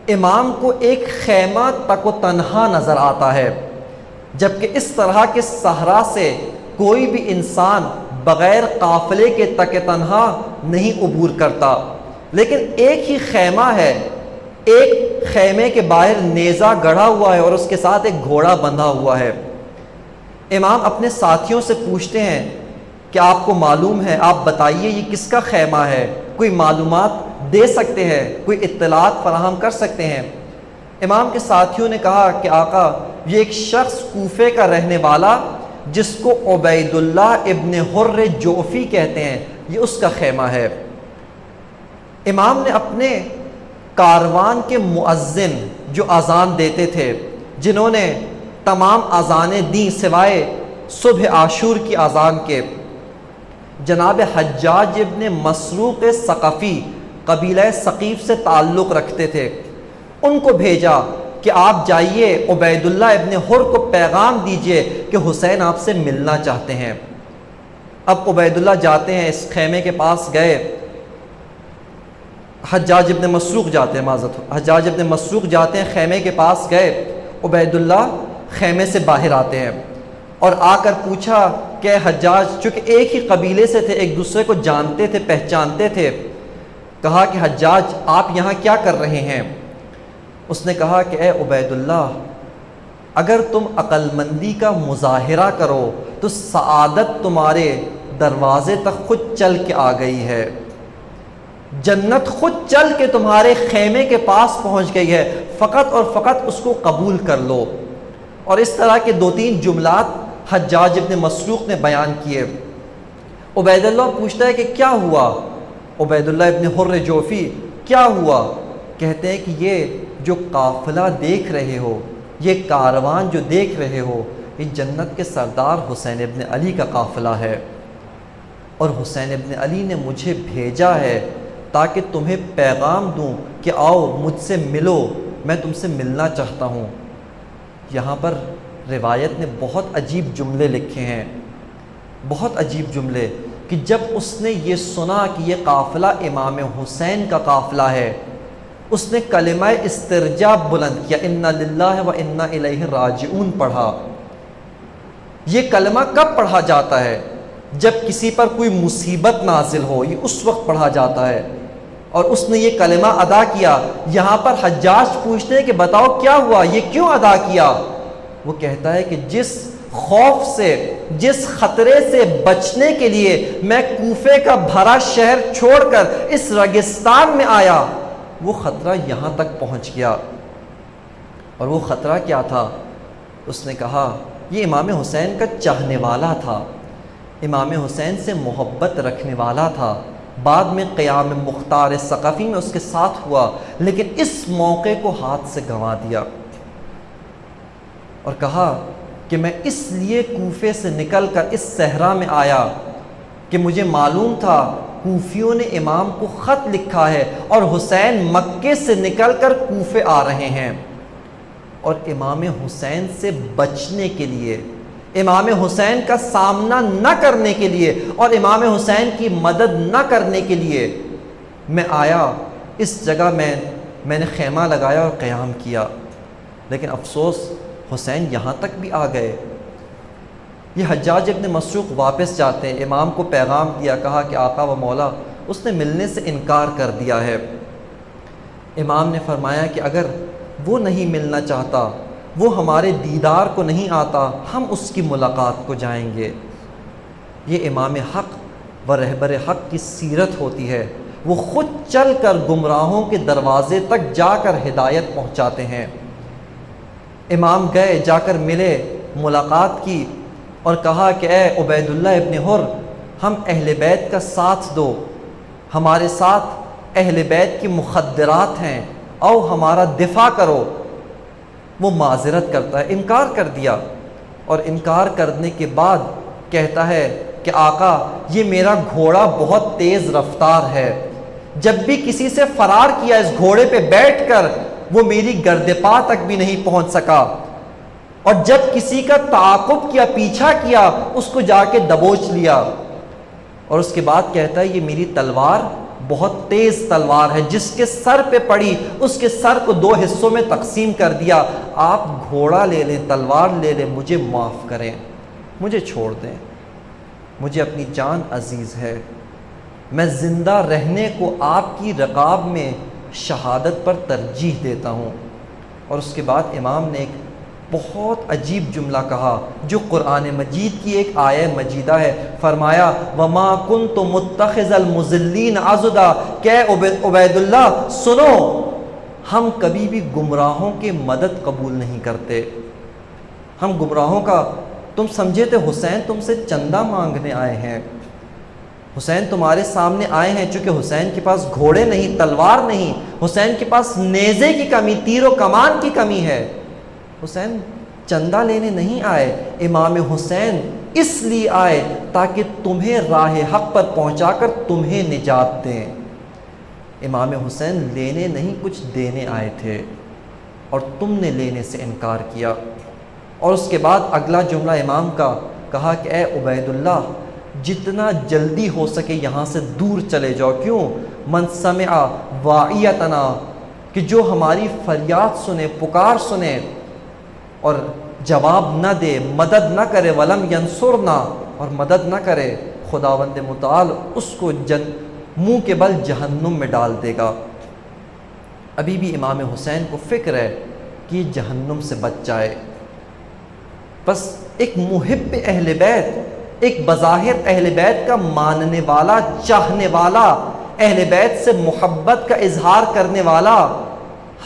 امام کو ایک خیمہ تک و تنہا نظر آتا ہے، جبکہ اس طرح کے صحرا سے کوئی بھی انسان بغیر قافلے کے تک تنہا نہیں عبور کرتا، لیکن ایک ہی خیمہ ہے، ایک خیمے کے باہر نیزہ گڑھا ہوا ہے اور اس کے ساتھ ایک گھوڑا بندھا ہوا ہے۔ امام اپنے ساتھیوں سے پوچھتے ہیں کہ آپ کو معلوم ہے، آپ بتائیے یہ کس کا خیمہ ہے، کوئی معلومات دے سکتے ہیں، کوئی اطلاعات فراہم کر سکتے ہیں؟ امام کے ساتھیوں نے کہا کہ آقا یہ ایک شخص کوفے کا رہنے والا جس کو عبید اللہ ابن حر جوفی کہتے ہیں، یہ اس کا خیمہ ہے۔ امام نے اپنے کاروان کے مؤذن جو اذان دیتے تھے، جنہوں نے تمام اذانیں دیں سوائے صبح عاشور کی اذان کے، جناب حجاج ابن مسروق ثقفی قبیلہ ثقیف سے تعلق رکھتے تھے، ان کو بھیجا کہ آپ جائیے عبید اللہ ابن حر کو پیغام دیجئے کہ حسین آپ سے ملنا چاہتے ہیں۔ اب عبید اللہ جاتے ہیں، اس خیمے کے پاس گئے، حجاج ابن مسروق جاتے ہیں، حجاج ابن مسروق جاتے ہیں، خیمے کے پاس گئے، عبید اللہ خیمے سے باہر آتے ہیں اور آ کر پوچھا کہ حجاج، چونکہ ایک ہی قبیلے سے تھے، ایک دوسرے کو جانتے تھے، پہچانتے تھے، کہا کہ حجاج آپ یہاں کیا کر رہے ہیں؟ اس نے کہا کہ اے عبید اللہ، اگر تم عقل مندی کا مظاہرہ کرو تو سعادت تمہارے دروازے تک خود چل کے آ گئی ہے، جنت خود چل کے تمہارے خیمے کے پاس پہنچ گئی ہے، فقط اور فقط اس کو قبول کر لو۔ اور اس طرح کے دو تین جملات حجاج ابن مسروق نے بیان کیے۔ عبید اللہ پوچھتا ہے کہ کیا ہوا؟ عبید اللہ ابن حر جوفی، کیا ہوا؟ کہتے ہیں کہ یہ جو قافلہ دیکھ رہے ہو، یہ کاروان جو دیکھ رہے ہو، یہ جنت کے سردار حسین ابن علی کا قافلہ ہے، اور حسین ابن علی نے مجھے بھیجا ہے تاکہ تمہیں پیغام دوں کہ آؤ مجھ سے ملو، میں تم سے ملنا چاہتا ہوں۔ یہاں پر روایت نے بہت عجیب جملے لکھے ہیں، بہت عجیب جملے، کہ جب اس نے یہ سنا کہ یہ قافلہ امام حسین کا قافلہ ہے، اس نے کلمہ استرجاع بلند کیا، انا للہ و انا الیہ راجعون پڑھا۔ یہ کلمہ کب پڑھا جاتا ہے؟ جب کسی پر کوئی مصیبت نازل ہو، یہ اس وقت پڑھا جاتا ہے، اور اس نے یہ کلمہ ادا کیا۔ یہاں پر حجاج پوچھتے ہیں کہ بتاؤ کیا ہوا، یہ کیوں ادا کیا؟ وہ کہتا ہے کہ جس خوف سے، جس خطرے سے بچنے کے لیے میں کوفے کا بھرا شہر چھوڑ کر اس ریگستان میں آیا، وہ خطرہ یہاں تک پہنچ گیا۔ اور وہ خطرہ کیا تھا؟ اس نے کہا یہ امام حسین کا چاہنے والا تھا، امام حسین سے محبت رکھنے والا تھا، بعد میں قیام مختار ثقفی میں اس کے ساتھ ہوا، لیکن اس موقع کو ہاتھ سے گنوا دیا۔ اور کہا کہ میں اس لیے کوفے سے نکل کر اس صحرا میں آیا کہ مجھے معلوم تھا کوفیوں نے امام کو خط لکھا ہے اور حسین مکے سے نکل کر کوفے آ رہے ہیں، اور امام حسین سے بچنے کے لیے، امام حسین کا سامنا نہ کرنے کے لیے اور امام حسین کی مدد نہ کرنے کے لیے میں آیا اس جگہ میں نے خیمہ لگایا اور قیام کیا، لیکن افسوس حسین یہاں تک بھی آ گئے۔ یہ حجاج ابن مسروق واپس جاتے ہیں، امام کو پیغام دیا، کہا کہ آقا و مولا اس نے ملنے سے انکار کر دیا ہے۔ امام نے فرمایا کہ اگر وہ نہیں ملنا چاہتا، وہ ہمارے دیدار کو نہیں آتا، ہم اس کی ملاقات کو جائیں گے۔ یہ امام حق و رہبر حق کی سیرت ہوتی ہے، وہ خود چل کر گمراہوں کے دروازے تک جا کر ہدایت پہنچاتے ہیں۔ امام گئے، جا کر ملے، ملاقات کی اور کہا کہ اے عبید اللہ ابن حر، ہم اہل بیت کا ساتھ دو، ہمارے ساتھ اہل بیت کی مخدرات ہیں، او ہمارا دفاع کرو۔ وہ معذرت کرتا ہے، انکار کر دیا، اور انکار کرنے کے بعد کہتا ہے کہ آقا یہ میرا گھوڑا بہت تیز رفتار ہے، جب بھی کسی سے فرار کیا اس گھوڑے پہ بیٹھ کر وہ میری گرد پا تک بھی نہیں پہنچ سکا، اور جب کسی کا تعاقب کیا، پیچھا کیا، اس کو جا کے دبوچ لیا۔ اور اس کے بعد کہتا ہے یہ میری تلوار بہت تیز تلوار ہے، جس کے سر پہ پڑی اس کے سر کو 2 حصوں میں تقسیم کر دیا۔ آپ گھوڑا لے لیں، تلوار لے لیں، مجھے معاف کریں، مجھے چھوڑ دیں، مجھے اپنی جان عزیز ہے، میں زندہ رہنے کو آپ کی رقاب میں شہادت پر ترجیح دیتا ہوں۔ اور اس کے بعد امام نے ایک بہت عجیب جملہ کہا جو قرآن مجید کی ایک آیہ مجیدہ ہے، فرمایا وَمَا كُنْتُ مُتَّخِذَ الْمُضِلِّينَ عَضُدًا، کہ عبید اللہ سنو، ہم کبھی بھی گمراہوں کے مدد قبول نہیں کرتے۔ ہم گمراہوں کا، تم سمجھے تھے حسین تم سے چندہ مانگنے آئے ہیں، حسین تمہارے سامنے آئے ہیں، چونکہ حسین کے پاس گھوڑے نہیں، تلوار نہیں، حسین کے پاس نیزے کی کمی، تیر و کمان کی کمی ہے، حسین چندہ لینے نہیں آئے، امام حسین اس لیے آئے تاکہ تمہیں راہ حق پر پہنچا کر تمہیں نجات دیں۔ امام حسین لینے نہیں کچھ دینے آئے تھے، اور تم نے لینے سے انکار کیا۔ اور اس کے بعد اگلا جملہ امام کا کہا کہ اے عبید اللہ جتنا جلدی ہو سکے یہاں سے دور چلے جاؤ، کیوں؟ من سمع واعیتنا، کہ جو ہماری فریاد سنے، پکار سنے اور جواب نہ دے، مدد نہ کرے، ولم ینصرنا، اور مدد نہ کرے، خداوند متعال اس کو منہ کے بل جہنم میں ڈال دے گا۔ ابھی بھی امام حسین کو فکر ہے کہ یہ جہنم سے بچ جائے۔ بس ایک محب اہل بیت، ایک بظاہر اہل بیت کا ماننے والا، چاہنے والا، اہل بیت سے محبت کا اظہار کرنے والا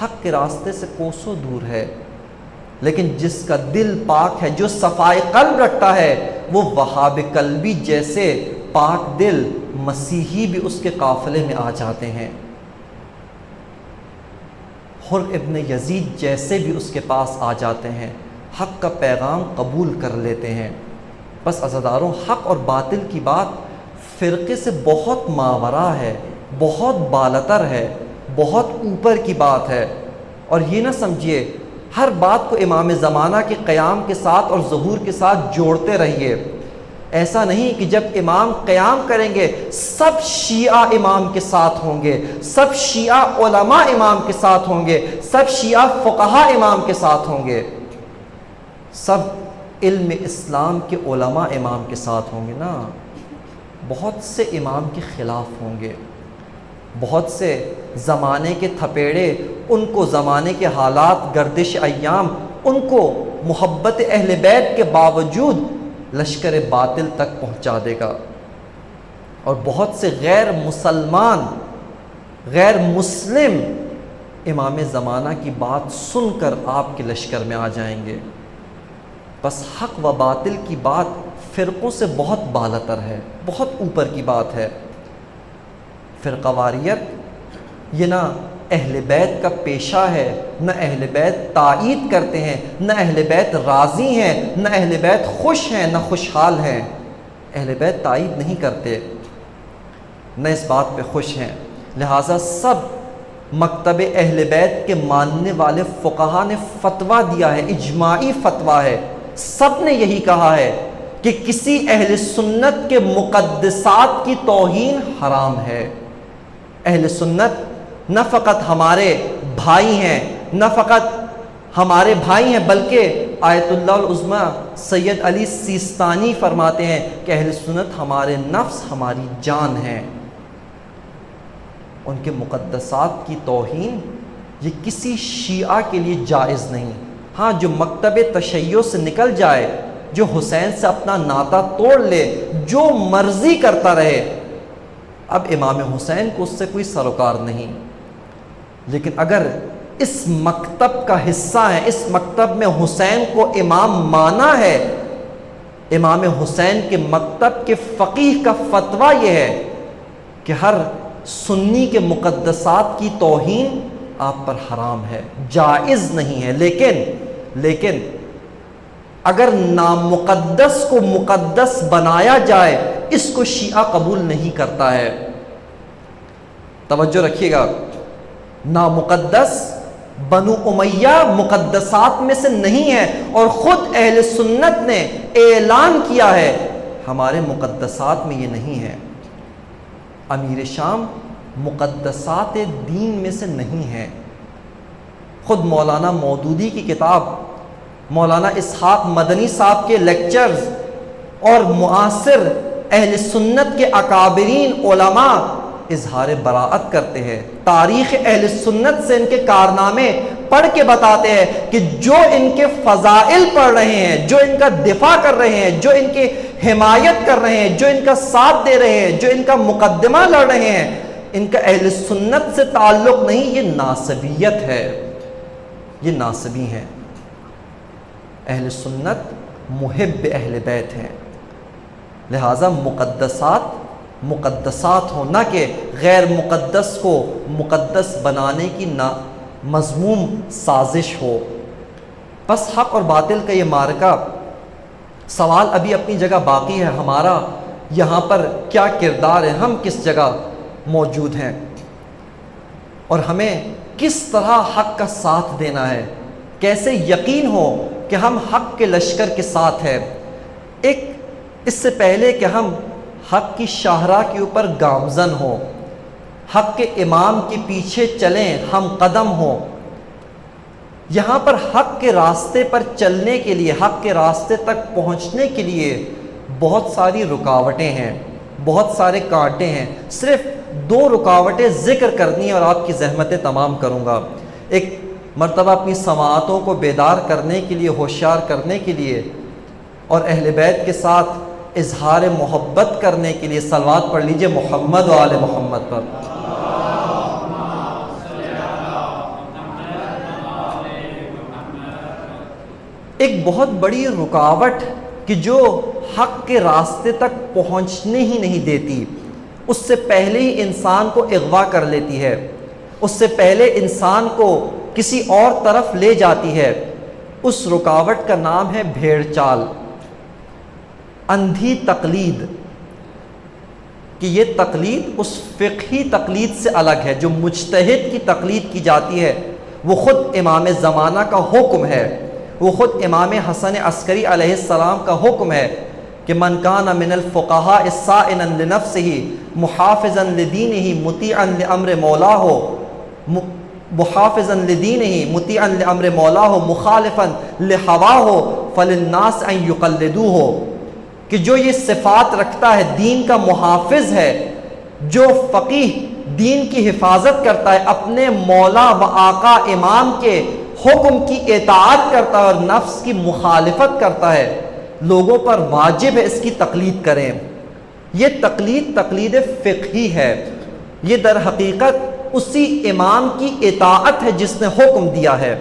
حق کے راستے سے کوسوں دور ہے، لیکن جس کا دل پاک ہے، جو صفائے قلب رکھتا ہے، وہ وہاب قلبی جیسے پاک دل مسیحی بھی اس کے قافلے میں آ جاتے ہیں، حر ابن یزید جیسے بھی اس کے پاس آ جاتے ہیں، حق کا پیغام قبول کر لیتے ہیں۔ بس عزاداروں، حق اور باطل کی بات فرقے سے بہت ماورا ہے، بہت بالاتر ہے، بہت اوپر کی بات ہے، اور یہ نہ سمجھیے ہر بات کو امام زمانہ کے قیام کے ساتھ اور ظہور کے ساتھ جوڑتے رہیے۔ ایسا نہیں کہ جب امام قیام کریں گے سب شیعہ امام کے ساتھ ہوں گے، سب شیعہ علماء امام کے ساتھ ہوں گے، سب شیعہ فقہاء امام کے ساتھ ہوں گے، سب علم اسلام کے علماء امام کے ساتھ ہوں گے نا۔ بہت سے امام کے خلاف ہوں گے، بہت سے زمانے کے تھپیڑے، ان کو زمانے کے حالات، گردش ایام، ان کو محبت اہل بیت کے باوجود لشکر باطل تک پہنچا دے گا، اور بہت سے غیر مسلمان، غیر مسلم امام زمانہ کی بات سن کر آپ کے لشکر میں آ جائیں گے۔ بس حق و باطل کی بات فرقوں سے بہت بالاتر ہے، بہت اوپر کی بات ہے۔ فرقہ واریت یہ نہ اہل بیت کا پیشہ ہے، نہ اہل بیت تائید کرتے ہیں، نہ اہل بیت راضی ہیں، نہ اہل بیت خوش ہیں، نہ خوشحال ہیں۔ اہل بیت تائید نہیں کرتے، نہ اس بات پہ خوش ہیں۔ لہٰذا سب مکتب اہل بیت کے ماننے والے فقہا نے فتویٰ دیا ہے، اجماعی فتویٰ ہے، سب نے یہی کہا ہے کہ کسی اہل سنت کے مقدسات کی توہین حرام ہے۔ اہل سنت نہ فقط ہمارے بھائی ہیں، نہ فقط ہمارے بھائی ہیں، بلکہ آیت اللہ العظمی سید علی سیستانی فرماتے ہیں کہ اہل سنت ہمارے نفس، ہماری جان ہیں۔ ان کے مقدسات کی توہین یہ کسی شیعہ کے لیے جائز نہیں۔ ہاں، جو مکتب تشیع سے نکل جائے، جو حسین سے اپنا ناطہ توڑ لے، جو مرضی کرتا رہے، اب امام حسین کو اس سے کوئی سروکار نہیں۔ لیکن اگر اس مکتب کا حصہ ہے، اس مکتب میں حسین کو امام مانا ہے، امام حسین کے مکتب کے فقیہ کا فتویٰ یہ ہے کہ ہر سنی کے مقدسات کی توہین آپ پر حرام ہے، جائز نہیں ہے۔ لیکن اگر نامقدس کو مقدس بنایا جائے، اس کو شیعہ قبول نہیں کرتا ہے۔ توجہ رکھیے گا، نامقدس بنو امیہ مقدسات میں سے نہیں ہے، اور خود اہل سنت نے اعلان کیا ہے ہمارے مقدسات میں یہ نہیں ہے۔ امیر شام مقدسات دین میں سے نہیں ہے۔ خود مولانا مودودی کی کتاب، مولانا اسحاق مدنی صاحب کے لیکچرز اور معاصر اہل سنت کے اکابرین علماء اظہار براعت کرتے ہیں، تاریخ اہل سنت سے ان کے کارنامے پڑھ کے بتاتے ہیں کہ جو ان کے فضائل پڑھ رہے ہیں، جو ان کا دفاع کر رہے ہیں، جو ان کی حمایت کر رہے ہیں، جو ان کا ساتھ دے رہے ہیں، جو ان کا مقدمہ لڑ رہے ہیں، ان کا اہل سنت سے تعلق نہیں، یہ ناسبیت ہے، یہ ناسبی ہیں۔ اہل سنت محب اہل بیت ہیں، لہٰذا مقدسات ہوں، نہ کہ غیر مقدس کو مقدس بنانے کی نہ مذموم سازش ہو۔ بس حق اور باطل کا یہ معرکہ، سوال ابھی اپنی جگہ باقی ہے، ہمارا یہاں پر کیا کردار ہے، ہم کس جگہ موجود ہیں، اور ہمیں کس طرح حق کا ساتھ دینا ہے، کیسے یقین ہو کہ ہم حق کے لشکر کے ساتھ ہیں۔ اس سے پہلے کہ ہم حق کی شاہراہ کے اوپر گامزن ہوں، حق کے امام کے پیچھے چلیں، ہم قدم ہوں، یہاں پر حق کے راستے پر چلنے کے لیے، حق کے راستے تک پہنچنے کے لیے بہت ساری رکاوٹیں ہیں، بہت سارے کانٹے ہیں۔ صرف 2 رکاوٹیں ذکر کرنی ہیں اور آپ کی زحمتیں تمام کروں گا۔ ایک مرتبہ اپنی سماعتوں کو بیدار کرنے کے لیے، ہوشیار کرنے کے لیے، اور اہل بیت کے ساتھ اظہار محبت کرنے کے لیے صلوات پڑھ لیجئے محمد و آل محمد پر۔ ایک بہت بڑی رکاوٹ کہ جو حق کے راستے تک پہنچنے ہی نہیں دیتی، اس سے پہلے ہی انسان کو اغوا کر لیتی ہے، اس سے پہلے انسان کو کسی اور طرف لے جاتی ہے، اس رکاوٹ کا نام ہے بھیڑ چال، اندھی تقلید۔ کہ یہ تقلید اس فقہی تقلید سے الگ ہے، جو مجتہد کی تقلید کی جاتی ہے، وہ خود امام زمانہ کا حکم ہے، وہ خود امام حسن عسکری علیہ السلام کا حکم ہے کہ من کان من الفقہاء صائنا لنفسہ محافظا لدینہ مطیعا لامر مولاہ، محافظا لدینہ مطیعا لامر مولاہ مخالفا لہواہ فللناس ان یقلدوہ۔ کہ جو یہ صفات رکھتا ہے، دین کا محافظ ہے، جو فقیہ دین کی حفاظت کرتا ہے، اپنے مولا و آقا امام کے حکم کی اطاعت کرتا ہے اور نفس کی مخالفت کرتا ہے، لوگوں پر واجب ہے اس کی تقلید کریں۔ یہ تقلید فقہی ہے، یہ در حقیقت اسی امام کی اطاعت ہے جس نے حکم دیا ہے۔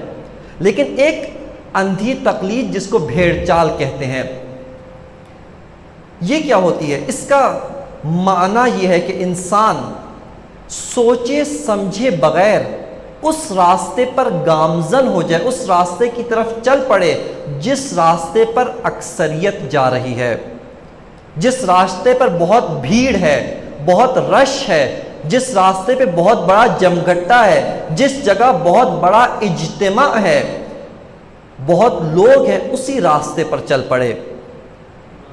لیکن ایک اندھی تقلید جس کو بھیڑ چال کہتے ہیں، یہ کیا ہوتی ہے؟ اس کا معنی یہ ہے کہ انسان سوچے سمجھے بغیر اس راستے پر گامزن ہو جائے، اس راستے کی طرف چل پڑے جس راستے پر اکثریت جا رہی ہے، جس راستے پر بہت بھیڑ ہے، بہت رش ہے، جس راستے پہ بہت بڑا جمگٹا ہے، جس جگہ بہت بڑا اجتماع ہے، بہت لوگ ہیں، اسی راستے پر چل پڑے۔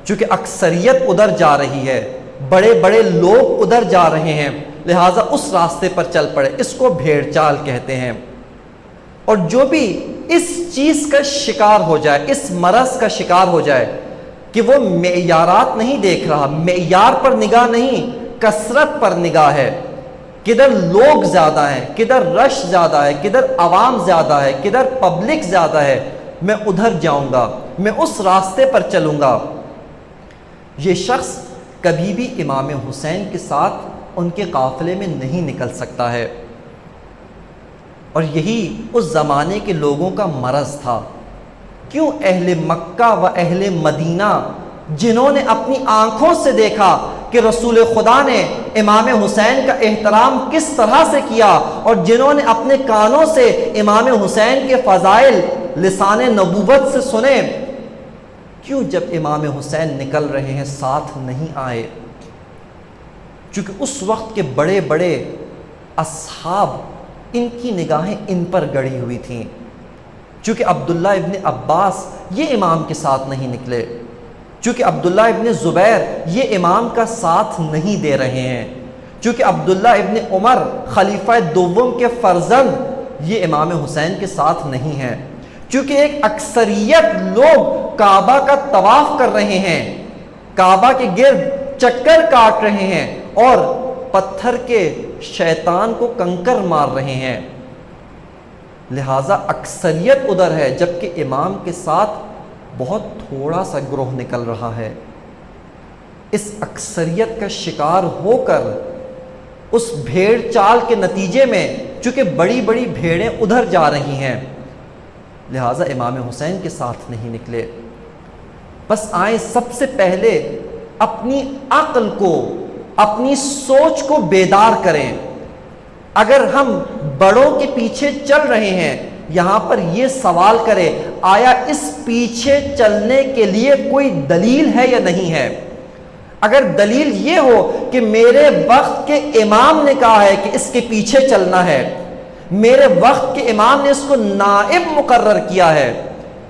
چونکہ اکثریت ادھر جا رہی ہے، بڑے بڑے لوگ ادھر جا رہے ہیں، لہٰذا اس راستے پر چل پڑے. اس کو بھیڑ چال کہتے ہیں. اور جو بھی اس چیز کا شکار ہو جائے, اس مرض کا شکار ہو جائے کہ وہ معیارات نہیں دیکھ رہا, معیار پر نگاہ نہیں, کثرت پر نگاہ ہے, کدھر لوگ زیادہ ہیں, کدھر رش زیادہ ہے, کدھر عوام زیادہ ہے, کدھر پبلک زیادہ ہے, میں ادھر جاؤں گا, میں اس راستے پر چلوں گا, یہ شخص کبھی بھی امام حسین کے ساتھ ان کے قافلے میں نہیں نکل سکتا ہے. اور یہی اس زمانے کے لوگوں کا مرض تھا. کیوں اہل مکہ و اہل مدینہ جنہوں نے اپنی آنکھوں سے دیکھا کہ رسول خدا نے امام حسین کا احترام کس طرح سے کیا, اور جنہوں نے اپنے کانوں سے امام حسین کے فضائل لسان نبوت سے سنے, کیوں جب امام حسین نکل رہے ہیں ساتھ نہیں آئے؟ چونکہ اس وقت کے بڑے بڑے اصحاب ان کی نگاہیں ان پر گڑی ہوئی تھیں. چونکہ عبداللہ ابن عباس یہ امام کے ساتھ نہیں نکلے, چونکہ عبداللہ ابن زبیر یہ امام کا ساتھ نہیں دے رہے ہیں, چونکہ عبداللہ ابن عمر خلیفہ دوم کے فرزند یہ امام حسین کے ساتھ نہیں ہیں, چونکہ ایک اکثریت لوگ کعبہ کا طواف کر رہے ہیں, کعبہ کے گرد چکر کاٹ رہے ہیں اور پتھر کے شیطان کو کنکر مار رہے ہیں. لہٰذا اکثریت ادھر ہے, جبکہ امام کے ساتھ بہت تھوڑا سا گروہ نکل رہا ہے. اس اکثریت کا شکار ہو کر اس بھیڑ چال کے نتیجے میں چونکہ بڑی بڑی بھیڑیں ادھر جا رہی ہیں, لہٰذا امام حسین کے ساتھ نہیں نکلے. بس آئیں سب سے پہلے اپنی عقل کو, اپنی سوچ کو بیدار کریں. اگر ہم بڑوں کے پیچھے چل رہے ہیں, یہاں پر یہ سوال کرے آیا اس پیچھے چلنے کے لیے کوئی دلیل ہے یا نہیں ہے. اگر دلیل یہ ہو کہ میرے وقت کے امام نے کہا ہے کہ اس کے پیچھے چلنا ہے, میرے وقت کے امام نے اس کو نائب مقرر کیا ہے,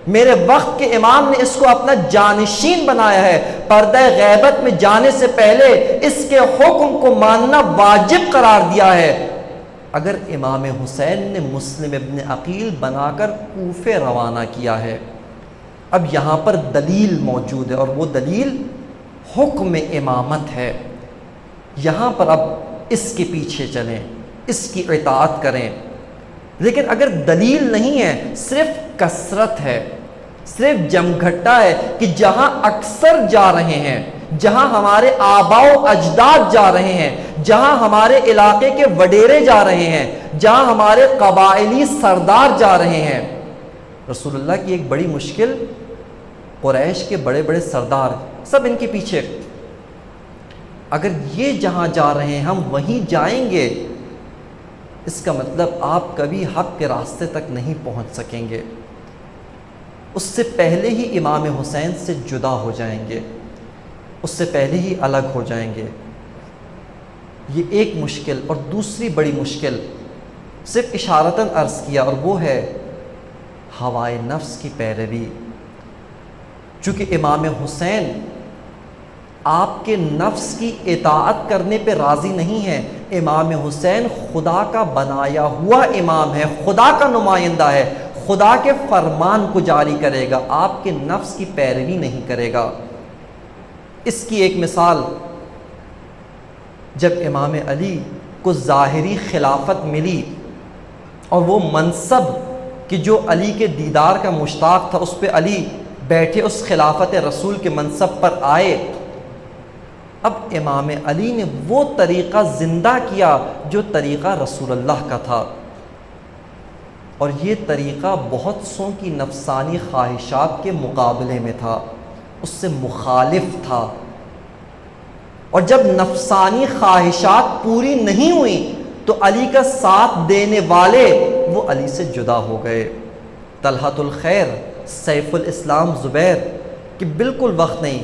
میرے وقت کے امام نے اس کو اپنا جانشین بنایا ہے, پردہ غیبت میں جانے سے پہلے اس کے حکم کو ماننا واجب قرار دیا ہے, اگر امام حسین نے مسلم ابن عقیل بنا کر کوفے روانہ کیا ہے, اب یہاں پر دلیل موجود ہے اور وہ دلیل حکم امامت ہے. یہاں پر اب اس کے پیچھے چلیں, اس کی اطاعت کریں. لیکن اگر دلیل نہیں ہے, صرف کثرت ہے, صرف جمگھٹا ہے کہ جہاں اکثر جا رہے ہیں, جہاں ہمارے آباء و اجداد جا رہے ہیں, جہاں ہمارے علاقے کے وڈیرے جا رہے ہیں, جہاں ہمارے قبائلی سردار جا رہے ہیں. رسول اللہ کی ایک بڑی مشکل, قریش کے بڑے بڑے سردار سب ان کے پیچھے, اگر یہ جہاں جا رہے ہیں ہم وہیں جائیں گے, اس کا مطلب آپ کبھی حق کے راستے تک نہیں پہنچ سکیں گے. اس سے پہلے ہی امام حسین سے جدا ہو جائیں گے, اس سے پہلے ہی الگ ہو جائیں گے. یہ ایک مشکل. اور دوسری بڑی مشکل صرف اشارتاً عرض کیا, اور وہ ہے ہوائے نفس کی پیروی. چونکہ امام حسین آپ کے نفس کی اطاعت کرنے پہ راضی نہیں ہے. امام حسین خدا کا بنایا ہوا امام ہے, خدا کا نمائندہ ہے, خدا کے فرمان کو جاری کرے گا, آپ کے نفس کی پیروی نہیں کرے گا. اس کی ایک مثال, جب امام علی کو ظاہری خلافت ملی اور وہ منصب کہ جو علی کے دیدار کا مشتاق تھا اس پہ علی بیٹھے, اس خلافت رسول کے منصب پر آئے, اب امام علی نے وہ طریقہ زندہ کیا جو طریقہ رسول اللہ کا تھا, اور یہ طریقہ بہت سوں کی نفسانی خواہشات کے مقابلے میں تھا, اس سے مخالف تھا. اور جب نفسانی خواہشات پوری نہیں ہوئیں تو علی کا ساتھ دینے والے وہ علی سے جدا ہو گئے. طلحۃ الخیر, سیف الاسلام زبیر کہ بالکل وقت نہیں.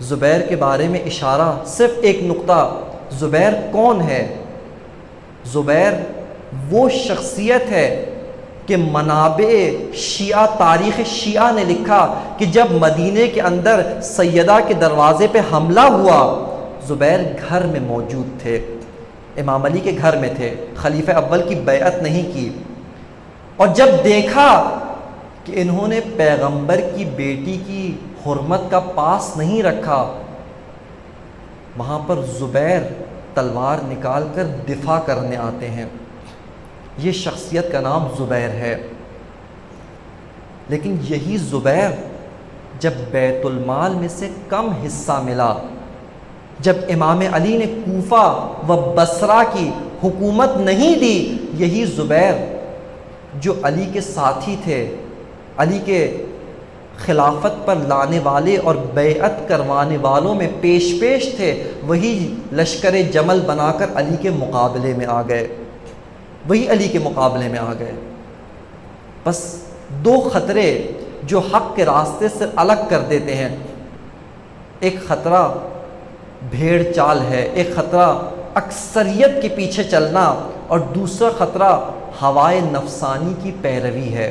زبیر کے بارے میں اشارہ, صرف ایک نقطہ, زبیر کون ہے؟ زبیر وہ شخصیت ہے کہ منابع شیعہ, تاریخ شیعہ نے لکھا کہ جب مدینے کے اندر سیدہ کے دروازے پہ حملہ ہوا, زبیر گھر میں موجود تھے. امام علی کے گھر میں تھے، خلیفہ اول کی بیعت نہیں کی، اور جب دیکھا کہ انہوں نے پیغمبر کی بیٹی کی حرمت کا پاس نہیں رکھا، وہاں پر زبیر تلوار نکال کر دفاع کرنے آتے ہیں۔ یہ شخصیت کا نام زبیر ہے۔ لیکن یہی زبیر جب بیت المال میں سے کم حصہ ملا، جب امام علی نے کوفہ و بصرہ کی حکومت نہیں دی، یہی زبیر جو علی کے ساتھی تھے، علی کے خلافت پر لانے والے اور بیعت کروانے والوں میں پیش تھے، وہی لشکر جمل بنا کر علی کے مقابلے میں آ گئے، وہی علی کے مقابلے میں آ گئے۔ بس دو خطرے جو حق کے راستے سے الگ کر دیتے ہیں، ایک خطرہ بھیڑ چال ہے، ایک خطرہ اکثریت کے پیچھے چلنا، اور دوسرا خطرہ ہوائے نفسانی کی پیروی ہے،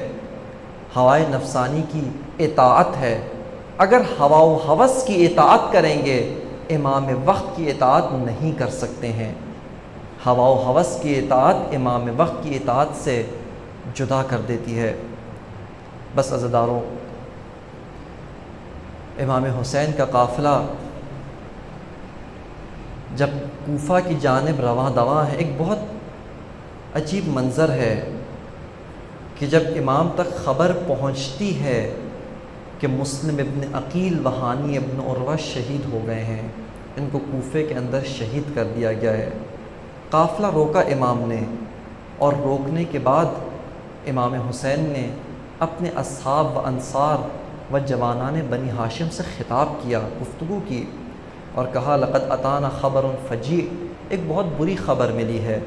ہوائے نفسانی کی اطاعت ہے۔ اگر ہوا و ہوس کی اطاعت کریں گے، امام وقت کی اطاعت نہیں کر سکتے ہیں۔ ہوا و ہوس کی اطاعت امام وقت کی اطاعت سے جدا کر دیتی ہے۔ بس عزیزاروں، امام حسین کا قافلہ جب کوفہ کی جانب رواں دواں ہے، ایک بہت عجیب منظر ہے کہ جب امام تک خبر پہنچتی ہے کہ مسلم ابن عقیل و ہانی ابن عروہ شہید ہو گئے ہیں، ان کو کوفے کے اندر شہید کر دیا گیا ہے، قافلہ روکا امام نے، اور روکنے کے بعد امام حسین نے اپنے اصحاب و انصار و جوانان بنی ہاشم سے خطاب کیا، گفتگو کی، اور کہا لقد اتانا خبر فجیع، ایک بہت بری خبر ملی ہے،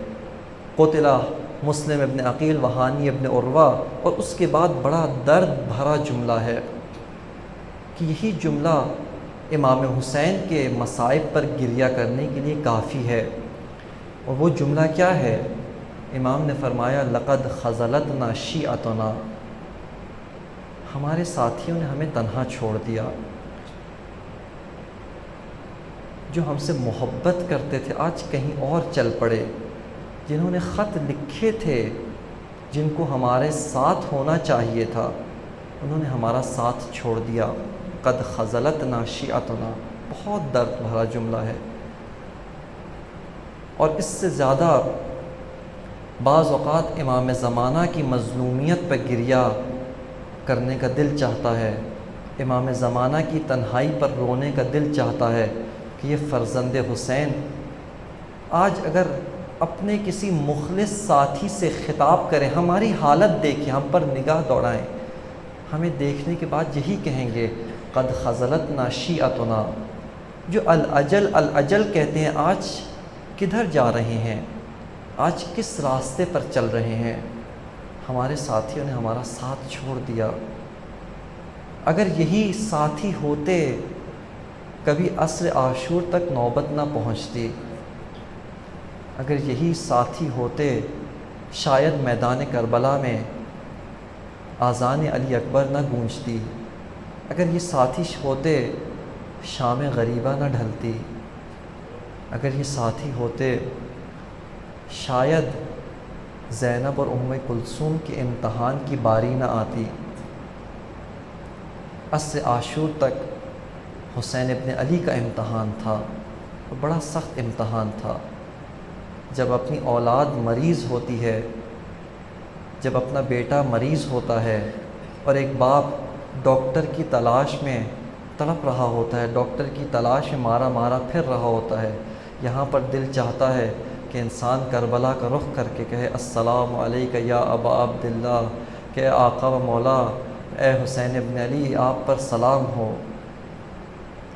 قتلہ مسلم ابن عقیل و ہانی ابن عروہ، اور اس کے بعد بڑا درد بھرا جملہ ہے کہ یہی جملہ امام حسین کے مصائب پر گریہ کرنے کے لیے کافی ہے۔ اور وہ جملہ کیا ہے؟ امام نے فرمایا لقد خذلتنا شیعتنا، ہمارے ساتھیوں نے ہمیں تنہا چھوڑ دیا، جو ہم سے محبت کرتے تھے آج کہیں اور چل پڑے، جنہوں نے خط لکھے تھے، جن کو ہمارے ساتھ ہونا چاہیے تھا، انہوں نے ہمارا ساتھ چھوڑ دیا۔ قد خذلتنا شیعتنا، بہت درد بھرا جملہ ہے۔ اور اس سے زیادہ بعض اوقات امام زمانہ کی مظلومیت پر گریہ کرنے کا دل چاہتا ہے، امام زمانہ کی تنہائی پر رونے کا دل چاہتا ہے کہ یہ فرزند حسین آج اگر اپنے کسی مخلص ساتھی سے خطاب کریں، ہماری حالت دیکھیں، ہم پر نگاہ دوڑائیں، ہمیں دیکھنے کے بعد یہی کہیں گے قد خذلتنا شیعتنا۔ جو الاجل الاجل کہتے ہیں، آج کدھر جا رہے ہیں، آج کس راستے پر چل رہے ہیں؟ ہمارے ساتھیوں نے ہمارا ساتھ چھوڑ دیا۔ اگر یہی ساتھی ہوتے، کبھی عصر عاشور تک نوبت نہ پہنچتی، اگر یہی ساتھی ہوتے، شاید میدان کربلا میں آذان علی اکبر نہ گونجتی، اگر یہ ساتھی ہوتے، شام غریبہ نہ ڈھلتی، اگر یہ ساتھی ہوتے، شاید زینب اور ام کلثوم کے امتحان کی باری نہ آتی۔ عصر عاشور تک حسین ابن علی کا امتحان تھا، اور بڑا سخت امتحان تھا۔ جب اپنی اولاد مریض ہوتی ہے، جب اپنا بیٹا مریض ہوتا ہے، اور ایک باپ ڈاکٹر کی تلاش میں تڑپ رہا ہوتا ہے، ڈاکٹر کی تلاش میں مارا مارا پھر رہا ہوتا ہے، یہاں پر دل چاہتا ہے کہ انسان کربلا کا رخ کر کے کہے السلام علیک یا ابا عبداللہ، کہ آقا و مولا، اے حسین ابن علی، آپ پر سلام ہو۔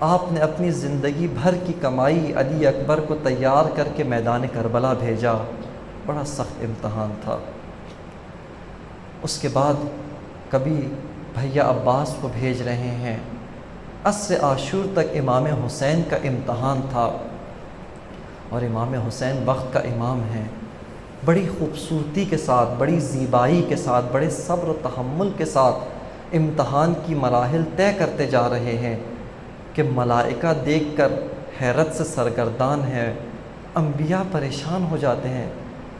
آپ نے اپنی زندگی بھر کی کمائی علی اکبر کو تیار کر کے میدان کربلا بھیجا، بڑا سخت امتحان تھا۔ اس کے بعد کبھی بھیا عباس کو بھیج رہے ہیں۔ عصر عاشور تک امام حسین کا امتحان تھا، اور امام حسین وقت کا امام ہے، بڑی خوبصورتی کے ساتھ، بڑی زیبائی کے ساتھ، بڑے صبر و تحمل کے ساتھ امتحان کی مراحل طے کرتے جا رہے ہیں کہ ملائکہ دیکھ کر حیرت سے سرگردان ہے، انبیاء پریشان ہو جاتے ہیں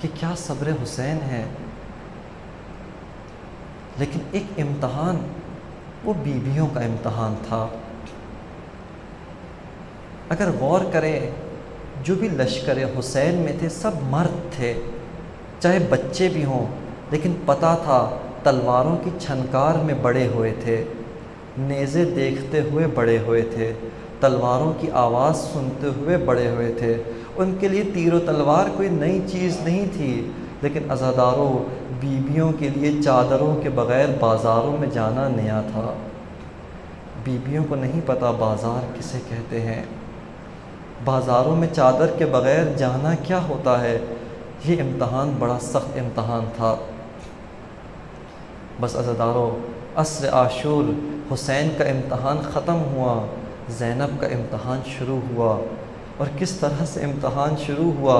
کہ کیا صبر حسین ہے، لیکن ایک امتحان وہ بیویوں کا امتحان تھا۔ اگر غور کریں، جو بھی لشکر حسین میں تھے سب مرد تھے، چاہے بچے بھی ہوں، لیکن پتہ تھا تلواروں کی چھنکار میں بڑے ہوئے تھے، نیزے دیکھتے ہوئے بڑے ہوئے تھے، تلواروں کی آواز سنتے ہوئے بڑے ہوئے تھے۔ ان کے لیے تیر و تلوار کوئی نئی چیز نہیں تھی، لیکن عزاداروں، بیویوں کے لیے چادروں کے بغیر بازاروں میں جانا نیا تھا۔ بیویوں کو نہیں پتہ بازار کسے کہتے ہیں، بازاروں میں چادر کے بغیر جانا کیا ہوتا ہے۔ یہ امتحان بڑا سخت امتحان تھا۔ بس عزاداروں، عصر عاشور حسین کا امتحان ختم ہوا، زینب کا امتحان شروع ہوا۔ اور کس طرح سے امتحان شروع ہوا؟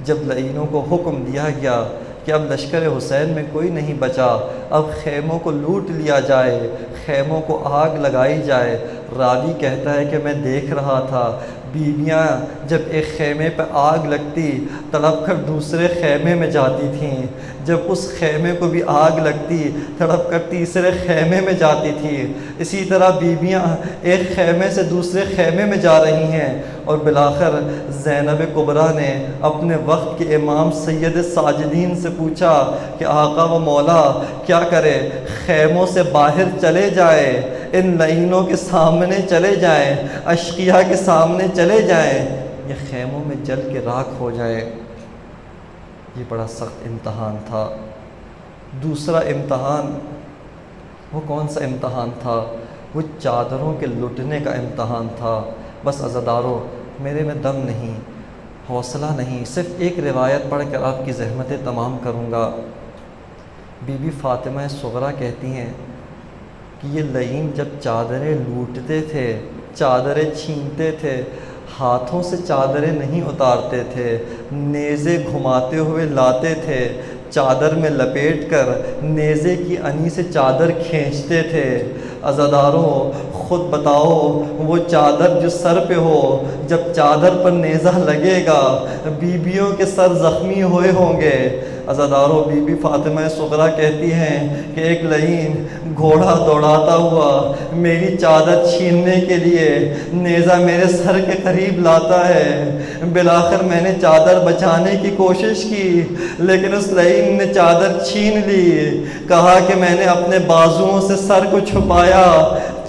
جب لعینوں کو حکم دیا گیا کہ اب لشکر حسین میں کوئی نہیں بچا، اب خیموں کو لوٹ لیا جائے، خیموں کو آگ لگائی جائے۔ راوی کہتا ہے کہ میں دیکھ رہا تھا بیویاں جب ایک خیمے پہ آگ لگتی تڑپ کر دوسرے خیمے میں جاتی تھیں، جب اس خیمے کو بھی آگ لگتی تڑپ کر تیسرے خیمے میں جاتی تھی۔ اسی طرح بیویاں ایک خیمے سے دوسرے خیمے میں جا رہی ہیں، اور بالآخر زینب کبریٰ نے اپنے وقت کے امام سید ساجدین سے پوچھا کہ آقا و مولا کیا کرے؟ خیموں سے باہر چلے جائے، ان لعینوں کے سامنے چلے جائیں، اشقیاء کے سامنے چلے جائیں، یہ خیموں میں جل کے راکھ ہو جائے۔ یہ بڑا سخت امتحان تھا۔ دوسرا امتحان وہ کون سا امتحان تھا؟ وہ چادروں کے لٹنے کا امتحان تھا۔ بس عزاداروں، میرے میں دم نہیں، حوصلہ نہیں، صرف ایک روایت پڑھ کر آپ کی زحمتیں تمام کروں گا۔ بی بی فاطمہ صغریٰ کہتی ہیں کہ یہ لعین جب چادریں لوٹتے تھے، چادریں چھینتے تھے، ہاتھوں سے چادریں نہیں اتارتے تھے، نیزے گھماتے ہوئے لاتے تھے، چادر میں لپیٹ کر نیزے کی انی سے چادر کھینچتے تھے۔ عزاداروں، خود بتاؤ، وہ چادر جو سر پہ ہو، جب چادر پر نیزہ لگے گا بیویوں کے سر زخمی ہوئے ہوں گے۔ عزاداروں، بی بی فاطمہ صغریٰ کہتی ہیں کہ ایک لعین گھوڑا دوڑاتا ہوا میری چادر چھیننے کے لیے نیزہ میرے سر کے قریب لاتا ہے۔ بالآخر میں نے چادر بچانے کی کوشش کی، لیکن اس لعین نے چادر چھین لی۔ کہا کہ میں نے اپنے بازوؤں سے سر کو چھپایا،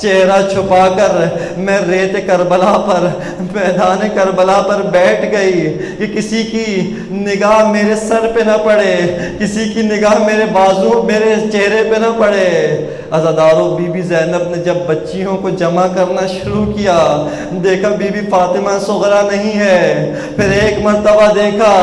چہرہ چھپا کر میں ریت کربلا پر، میدان کربلا پر بیٹھ گئی کہ کسی کی نگاہ میرے سر پہ نہ پڑے، کسی کی نگاہ میرے بازو، میرے چہرے پہ نہ پڑے۔ عزاداروں، بی بی زینب نے جب بچیوں کو جمع کرنا شروع کیا، دیکھا بی بی فاطمہ صغریٰ نہیں ہے۔ پھر ایک مرتبہ دیکھا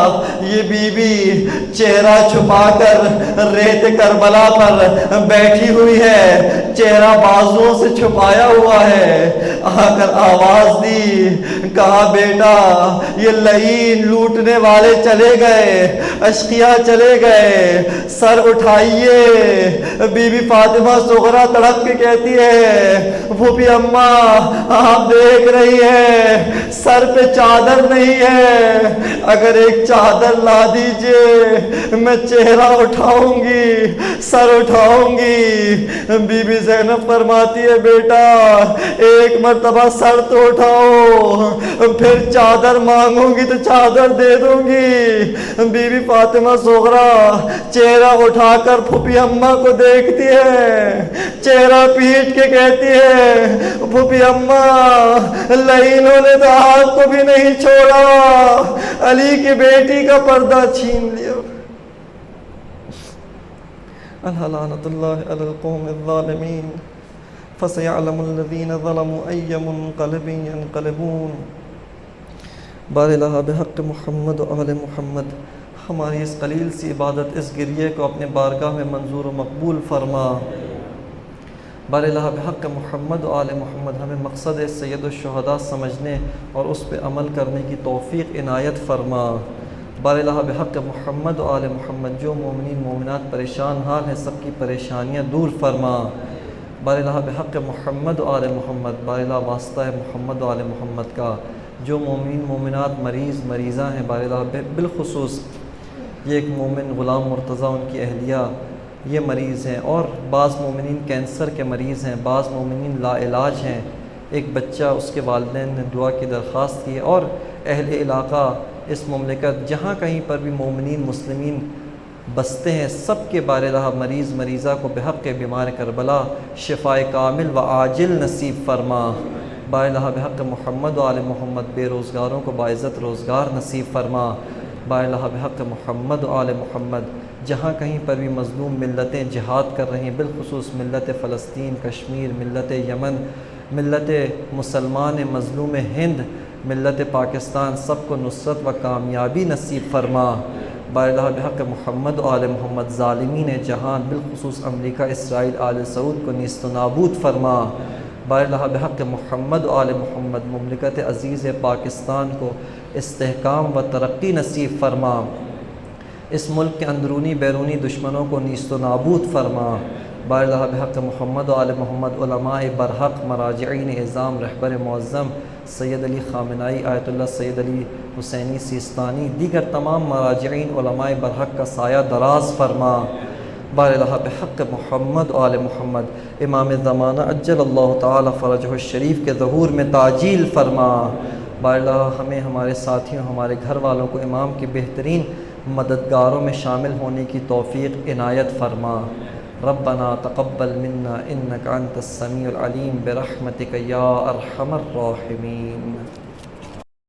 یہ بی بی چہرہ چھپا کر ریت کربلا پر بیٹھی ہوئی ہے، چہرہ بازوؤں سے چھپایا ہوا ہے۔ آ کر آواز دی، کہا بیٹا یہ لعین لوٹنے والے چلے گئے، اشقیاء چلے گئے، سر اٹھائیے۔ بی بی فاطمہ صغریٰ تڑپ کے کہتی ہے، پھوپھی اماں آپ دیکھ رہی ہے سر پہ چادر نہیں ہے، اگر ایک چادر لا دیجئے میں چہرہ اٹھاؤں گی، سر اٹھاؤں گی۔ بی بی زینب فرماتی ہے بیٹا ایک مرتبہ سر تو اٹھاؤ، پھر چادر مانگوں گی تو چادر دے دوں گی۔ بی بی فاطمہ صغریٰ چہرہ اٹھا کر پھوپھی اماں کو دیکھتی ہے، چہرہ پیٹ کے کہتی ہے، پھوپھی اماں لعینوں نے تو آپ کو بھی نہیں چھوڑا، علی کی بیٹی کا پردہ چھین لیا۔ لعنۃ اللہ علی القوم الظالمین، فسيعلم الذين ظلموا أي منقلب ينقلبون۔ بار الہ بحق محمد و آل محمد، ہماری اس قلیل سی عبادت، اس گریے کو اپنے بارگاہ میں منظور و مقبول فرما۔ بار الہ بحق محمد و آل محمد، ہمیں مقصد سید الشہداء سمجھنے اور اس پہ عمل کرنے کی توفیق عنایت فرما۔ بار الہ بحق محمد و آل محمد، جو مومنین مومنات پریشان حال ہیں سب کی پریشانیاں دور فرما۔ بار الہ بحق محمد و آل محمد، بار الہ واسطہ محمد و آل محمد کا جو مومنین مومنات مریضاں ہیں بار الہ بالخصوص یہ ایک مومن غلام مرتضیٰ ان کی اہلیہ یہ مریض ہیں، اور بعض مومنین کینسر کے مریض ہیں، بعض مومنین لا علاج ہیں، ایک بچہ اس کے والدین نے دعا کی درخواست کی، اور اہل علاقہ اس مملکت جہاں کہیں پر بھی مومنین مسلمین بستے ہیں سب کے بارے رہا مریضہ کو بحق بیمار کربلا شفائے کامل و عاجل نصیب فرما، بارہ بحق محمد و آل محمد بے روزگاروں کو باعزت روزگار نصیب فرما، بارہ بحق محمد و آل محمد جہاں کہیں پر بھی مظلوم ملتیں جہاد کر رہی ہیں، بالخصوص ملت فلسطین، کشمیر، ملت یمن، ملت مسلمان مظلوم ہند، ملت پاکستان، سب کو نصرت و کامیابی نصیب فرما، بارہ بحق محمد و آل محمد ظالمین جہان بالخصوص امریکہ، اسرائیل، آل سعود کو نیست و نابود فرما، بارہ بحق محمد و آل محمد مملکت عزیز پاکستان کو استحکام و ترقی نصیب فرما، اس ملک کے اندرونی بیرونی دشمنوں کو نیست و نابود فرما، بارہ بحق محمد و آل محمد علماء برحق مراجعین اعظام رہبر معظم سید علی خامنائی آیت اللہ سید علی حسینی سیستانی دیگر تمام مراجعین علماء برحق کا سایہ دراز فرما، بارہ بحق محمد و آل محمد امام زمانہ عجل اللہ تعالی فرجہ الشریف کے ظہور میں تعجیل فرما، بارہ ہمیں ہمارے ساتھیوں ہمارے گھر والوں کو امام کی بہترین مددگاروں میں شامل ہونے کی توفیق عنایت فرما، ربنا تقبل منا انک انت السمیع العلیم برحمتک یا ارحم الراحمین۔